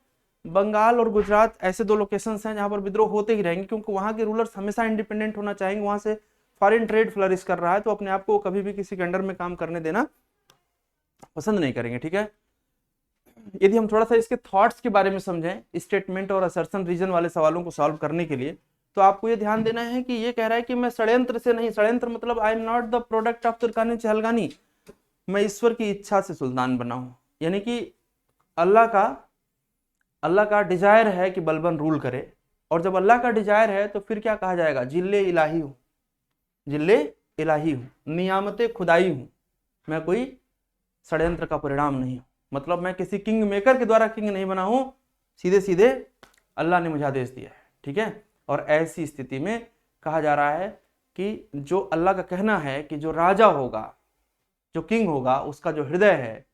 बंगाल और गुजरात ऐसे दो लोकेशंस हैं जहां पर विद्रोह होते ही रहेंगे, क्योंकि वहां के रूलर्स हमेशा इंडिपेंडेंट होना चाहेंगे। वहां से फॉरेन ट्रेड फ्लरिश कर रहा है तो अपने आप को कभी भी किसी के अंडर में काम करने देना पसंद नहीं करेंगे, ठीक है। यदि हम थोड़ा सा इसके थॉट्स के बारे में समझें, स्टेटमेंट और असर्शन रीजन वाले सवालों को सॉल्व करने के लिए, तो आपको ये ध्यान देना है कि ये कह रहा है कि मैं षड्यंत्र से नहीं, षड्यंत्र मतलब I am not the product of तुर्कानी चहलगानी, मैं ईश्वर की इच्छा से सुल्तान बना हूं। यानी कि अल्लाह का डिजायर है कि बलबन रूल करे, और जब अल्लाह का डिजायर है तो फिर क्या कहा जाएगा? जिल्ले इलाही हूं, जिल्ले इलाही हूं, नियामते खुदाई हूं, मैं कोई षड्यंत्र का परिणाम नहीं हूं। मतलब मैं किसी किंग मेकर के द्वारा किंग नहीं बना हूं, सीधे सीधे अल्लाह ने मुझे आदेश दिया है, ठीक है। और ऐसी स्थिति में कहा जा रहा है कि जो अल्लाह का कहना है कि जो राजा होगा, जो किंग होगा, उसका जो हृदय है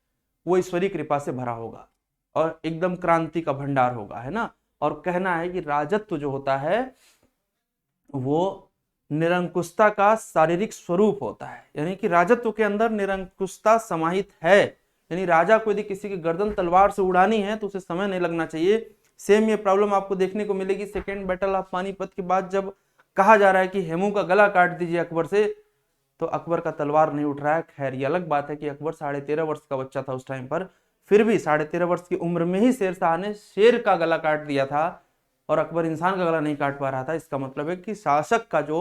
वो ईश्वरीय कृपा से भरा होगा और एकदम क्रांति का भंडार होगा, है ना। और कहना है कि राजत्व जो होता है वो निरंकुशता का शारीरिक स्वरूप होता है, यानी कि राजत्व के अंदर निरंकुशता समाहित है। यानी राजा को यदि किसी की गर्दन तलवार से उड़ानी है तो उसे समय नहीं लगना चाहिए। सेम ये प्रॉब्लम आपको देखने को मिलेगी सेकेंड बैटल ऑफ पानीपत के बाद, जब कहा जा रहा है कि हेमू का गला काट दीजिए अकबर से, तो अकबर का तलवार नहीं उठ रहा है। खैर ये अलग बात है कि अकबर 13.5 वर्ष का बच्चा था उस टाइम पर, फिर भी 13.5 वर्ष की उम्र में ही शेर शाह ने शेर का गला काट दिया था और अकबर इंसान का गला नहीं काट पा रहा था। इसका मतलब है कि शासक का जो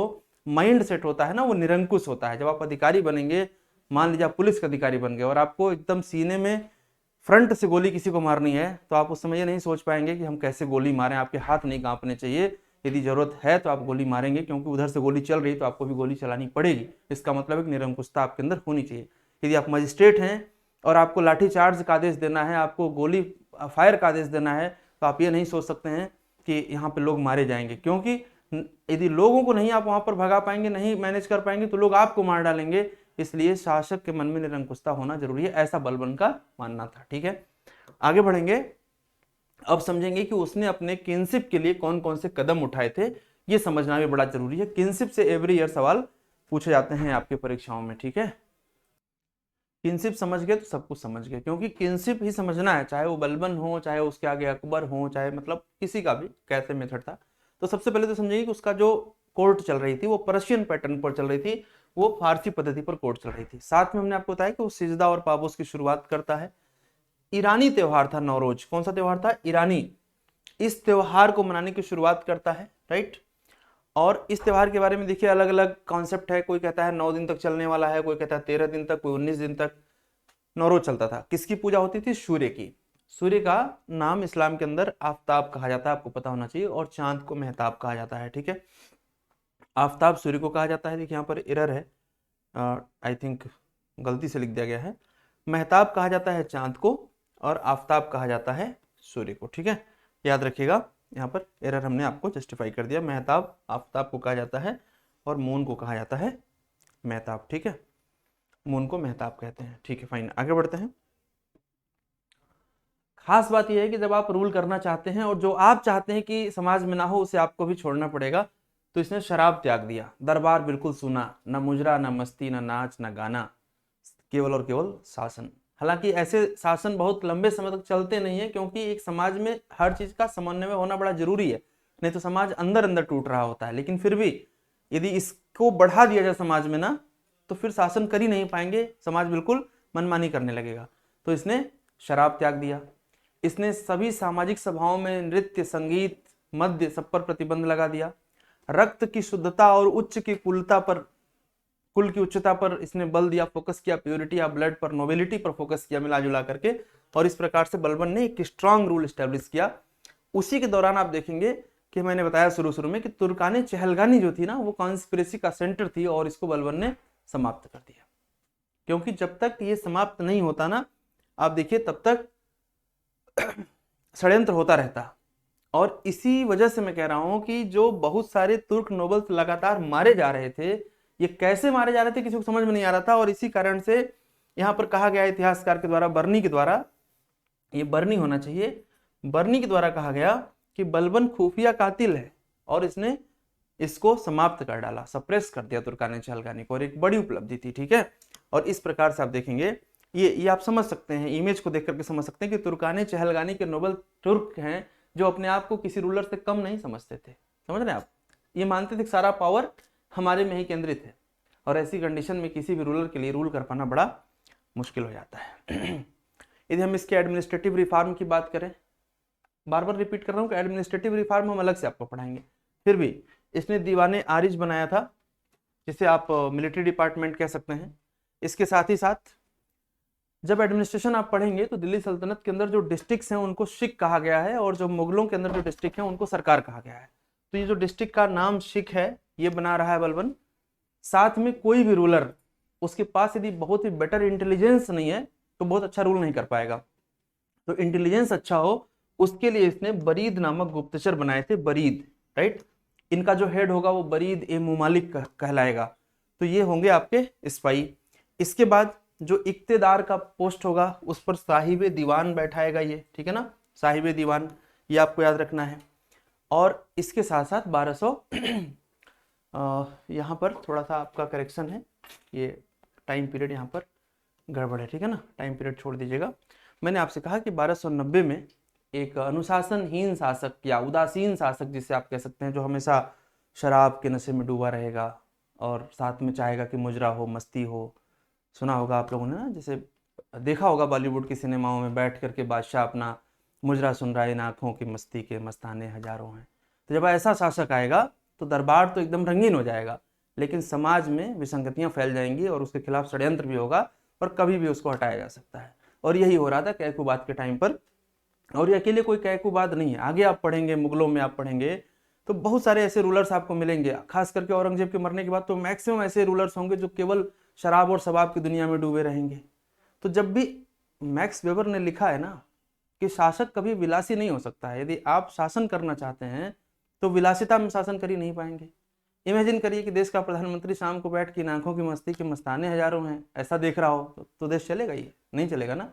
माइंड सेट होता है ना वो निरंकुश होता है। जब आप अधिकारी बनेंगे, मान लीजिए आप पुलिस का अधिकारी बन गए और आपको एकदम सीने में फ्रंट से गोली किसी को मारनी है, तो आप उस समय ये नहीं सोच पाएंगे कि हम कैसे गोली मारें, आपके हाथ नहीं कांपने चाहिए। यदि जरूरत है तो आप गोली मारेंगे, क्योंकि उधर से गोली चल रही है तो आपको भी गोली चलानी पड़ेगी। इसका मतलब है कि निरंकुशता आपके अंदर होनी चाहिए। यदि आप मजिस्ट्रेट हैं और आपको लाठी चार्ज का आदेश देना है, आपको गोली फायर का आदेश देना है, तो आप ये नहीं सोच सकते हैं कि यहाँ पे लोग मारे जाएंगे, क्योंकि यदि लोगों को नहीं आप वहां पर भगा पाएंगे, नहीं मैनेज कर पाएंगे, तो लोग आपको मार डालेंगे। इसलिए शासक के मन में निरंकुशता होना जरूरी है, ऐसा बलबन का मानना था। ठीक है, आगे बढ़ेंगे। अब समझेंगे कि उसने अपने किनशिप के लिए कौन कौन से कदम उठाए थे, ये समझना भी बड़ा जरूरी है। किनशिप से एवरी ईयर सवाल पूछे जाते हैं आपके परीक्षाओं में। ठीक है, किनशिप समझ गए तो सब कुछ समझ गए, क्योंकि किनशिप ही समझना है, चाहे वो बलबन हो, चाहे उसके आगे अकबर हो, चाहे मतलब किसी का भी कैसे मेथड था। तो सबसे पहले तो समझिए कि उसका जो कोर्ट चल रही थी वो पर्शियन पैटर्न पर चल रही थी, वो फारसी पद्धति पर कोर्ट चल रही थी। साथ में हमने आपको बताया कि वो सिजदा और पाबोस की शुरुआत करता है। ईरानी त्योहार था नौरोज, कौन सा त्योहार था? ईरानी। इस त्योहार को मनाने की शुरुआत करता है, राइट। और इस त्योहार के बारे में देखिए अलग अलग कॉन्सेप्ट है, कोई कहता है 9 दिन तक चलने वाला है, कोई कहता है 13 दिन तक, कोई 19 दिन तक नौरोज चलता था। किसकी पूजा होती थी? सूर्य की। सूर्य का नाम इस्लाम के अंदर आफताब कहा जाता है, आपको पता होना चाहिए, और चांद को मेहताब कहा जाता है। ठीक है, आफताब सूर्य को कहा जाता है। देखिए यहाँ पर एरर है, आई थिंक गलती से लिख दिया गया है। मेहताब कहा जाता है चांद को और आफताब कहा जाता है सूर्य को। ठीक है, याद रखिएगा, यहाँ पर एरर हमने आपको जस्टिफाई कर दिया। मेहताब आफताब को कहा जाता है और मून को कहा जाता है मेहताब। ठीक है, मून को मेहताब कहते हैं। ठीक है, फाइन, आगे बढ़ते हैं। खास बात यह है कि जब आप रूल करना चाहते हैं और जो आप चाहते हैं कि समाज में ना हो उसे आपको भी छोड़ना पड़ेगा, तो इसने शराब त्याग दिया, दरबार बिल्कुल सुना, न मुजरा, न मस्ती, न नाच, न गाना, केवल और केवल शासन। हालांकि ऐसे शासन बहुत लंबे समय तक चलते नहीं है, क्योंकि एक समाज में हर चीज का समन्वय होना बड़ा जरूरी है, नहीं तो समाज अंदर अंदर टूट रहा होता है। लेकिन फिर भी यदि इसको बढ़ा दिया जाए समाज में ना, तो फिर शासन कर ही नहीं पाएंगे, समाज बिल्कुल मनमानी करने लगेगा। तो इसने शराब त्याग दिया। इसने सभी सामाजिक सभाओं में नृत्य, संगीत, मद्य सब पर प्रतिबंध लगा दिया। रक्त की शुद्धता और उच्च की कुलता पर, कुल की उच्चता पर इसने बल दिया, फोकस किया, प्योरिटी ऑफ ब्लड पर, नोबिलिटी पर फोकस किया मिला जुला करके। और इस प्रकार से बलबन ने एक स्ट्रांग रूल स्टैब्लिश किया। उसी के दौरान आप देखेंगे कि मैंने बताया शुरू में कि तुर्कानी चहलगानी जो थी ना, वो कॉन्स्पिरेसी का सेंटर थी और इसको बलबन ने समाप्त कर दिया। क्योंकि जब तक ये समाप्त नहीं होता ना, आप देखिए तब तक षड्यंत्र होता रहता। और इसी वजह से मैं कह रहा हूं कि जो बहुत सारे तुर्क नोबल्स लगातार मारे जा रहे थे, ये कैसे मारे जा रहे थे किसी को समझ में नहीं आ रहा था। और इसी कारण से यहां पर कहा गया इतिहासकार के द्वारा, बर्नी के द्वारा, ये बर्नी होना चाहिए, बर्नी के द्वारा कहा गया कि बलबन खुफिया कातिल है और इसने इसको समाप्त कर डाला, सप्रेस कर दिया तुर्कानी चहलगानी को, और एक बड़ी उपलब्धि थी। ठीक है, और इस प्रकार से आप देखेंगे, ये आप समझ सकते हैं, इमेज को देख करके समझ सकते हैं कि तुर्कानी चहलगानी के नोबल तुर्क हैं जो अपने आप को किसी रूलर से कम नहीं समझते थे। समझ रहे हैं आप? ये मानते थे कि सारा पावर हमारे में ही केंद्रित है, और ऐसी कंडीशन में किसी भी रूलर के लिए रूल कर पाना बड़ा मुश्किल हो जाता है। यदि हम इसके एडमिनिस्ट्रेटिव रिफॉर्म की बात करें, बार बार रिपीट कर रहा हूँ कि एडमिनिस्ट्रेटिव रिफॉर्म हम अलग से आपको पढ़ाएंगे, फिर भी इसने दीवाने आरिज बनाया था, जिसे आप मिलिट्री डिपार्टमेंट कह सकते हैं। इसके साथ ही साथ जब एडमिनिस्ट्रेशन आप पढ़ेंगे तो दिल्ली सल्तनत के अंदर जो डिस्ट्रिक्ट्स हैं उनको शिक कहा गया है, और जो मुगलों के अंदर जो डिस्ट्रिक्ट हैं उनको सरकार कहा गया है। तो ये जो डिस्ट्रिक्ट का नाम शिक है, ये बना रहा है बलबन। साथ में कोई भी रूलर, उसके पास यदि बहुत ही बेटर इंटेलिजेंस नहीं है तो बहुत अच्छा रूल नहीं कर पाएगा। तो इंटेलिजेंस अच्छा हो उसके लिए इसने बरीद नामक गुप्तचर बनाए थे, बरीद, राइट। इनका जो हेड होगा वो बरीद ए मुमालिक कहलाएगा। तो ये होंगे आपके स्पाई। इसके बाद जो इक्तेदार का पोस्ट होगा उस पर साहिब दीवान बैठाएगा ये, ठीक है ना, साहिब दीवान, ये आपको याद रखना है। और इसके साथ साथ 1200 यहाँ पर थोड़ा सा आपका करेक्शन है, ये टाइम पीरियड यहाँ पर गड़बड़ है, ठीक है ना, टाइम पीरियड छोड़ दीजिएगा। मैंने आपसे कहा कि 1290 में एक अनुशासनहीन शासक या उदासीन शासक जिसे आप कह सकते हैं, जो हमेशा शराब के नशे में डूबा रहेगा और साथ में चाहेगा कि मुजरा हो, मस्ती हो। सुना होगा आप लोगों ने ना, जैसे देखा होगा बॉलीवुड की सिनेमाओं में बैठ करके बादशाह अपना मुजरा सुन रहा है, इन आँखों की मस्ती के मस्ताने हजारों हैं। तो जब ऐसा शासक आएगा तो दरबार तो एकदम रंगीन हो जाएगा, लेकिन समाज में विसंगतियां फैल जाएंगी और उसके खिलाफ षड्यंत्र भी होगा और कभी भी उसको हटाया जा सकता है। और यही हो रहा था कैकूबाद के टाइम पर। और ये अकेले कोई कैकूबाद नहीं है, आगे आप पढ़ेंगे, मुगलों में आप पढ़ेंगे तो बहुत सारे ऐसे रूलर्स आपको मिलेंगे, खास करके औरंगजेब के मरने के बाद तो मैक्सिमम ऐसे रूलर्स होंगे जो केवल शराब और शबाब की दुनिया में डूबे रहेंगे। तो जब भी मैक्स वेबर ने लिखा है ना कि शासक कभी विलासी नहीं हो सकता है, यदि आप शासन करना चाहते हैं तो विलासिता में शासन कर ही नहीं पाएंगे। इमेजिन करिए कि देश का प्रधानमंत्री शाम को बैठ के इन आंखों की मस्ती के मस्ताने हजारों हैं ऐसा देख रहा हो तो देश चलेगा? ही नहीं चलेगा ना।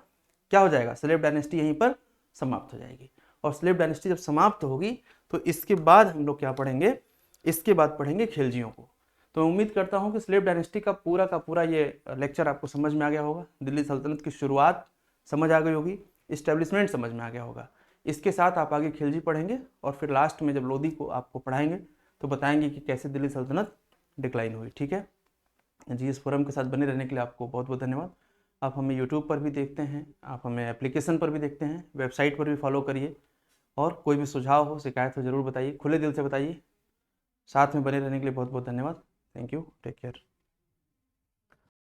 क्या हो जाएगा? स्लेव डायनेस्टी यहीं पर समाप्त हो जाएगी। और स्लेव डायनेस्टी जब समाप्त होगी तो इसके बाद हम लोग क्या पढ़ेंगे? इसके बाद पढ़ेंगे खिलजियों को। तो उम्मीद करता हूँ कि स्लेव डायनेस्टी का पूरा ये लेक्चर आपको समझ में आ गया होगा। दिल्ली सल्तनत की शुरुआत समझ आ गई होगी, इस्टेब्लिशमेंट समझ में आ गया होगा। इसके साथ आप आगे खिलजी पढ़ेंगे और फिर लास्ट में जब लोधी को आपको पढ़ाएंगे तो बताएंगे कि कैसे दिल्ली सल्तनत डिक्लाइन हुई। ठीक है जी, इस फोरम के साथ बने रहने के लिए आपको बहुत बहुत धन्यवाद। आप हमें यूट्यूब पर भी देखते हैं, आप हमें एप्लीकेशन पर भी देखते हैं, वेबसाइट पर भी फॉलो करिए। और कोई भी सुझाव हो, शिकायत हो, ज़रूर बताइए, खुले दिल से बताइए। साथ में बने रहने के लिए बहुत बहुत धन्यवाद। Thank you, take care.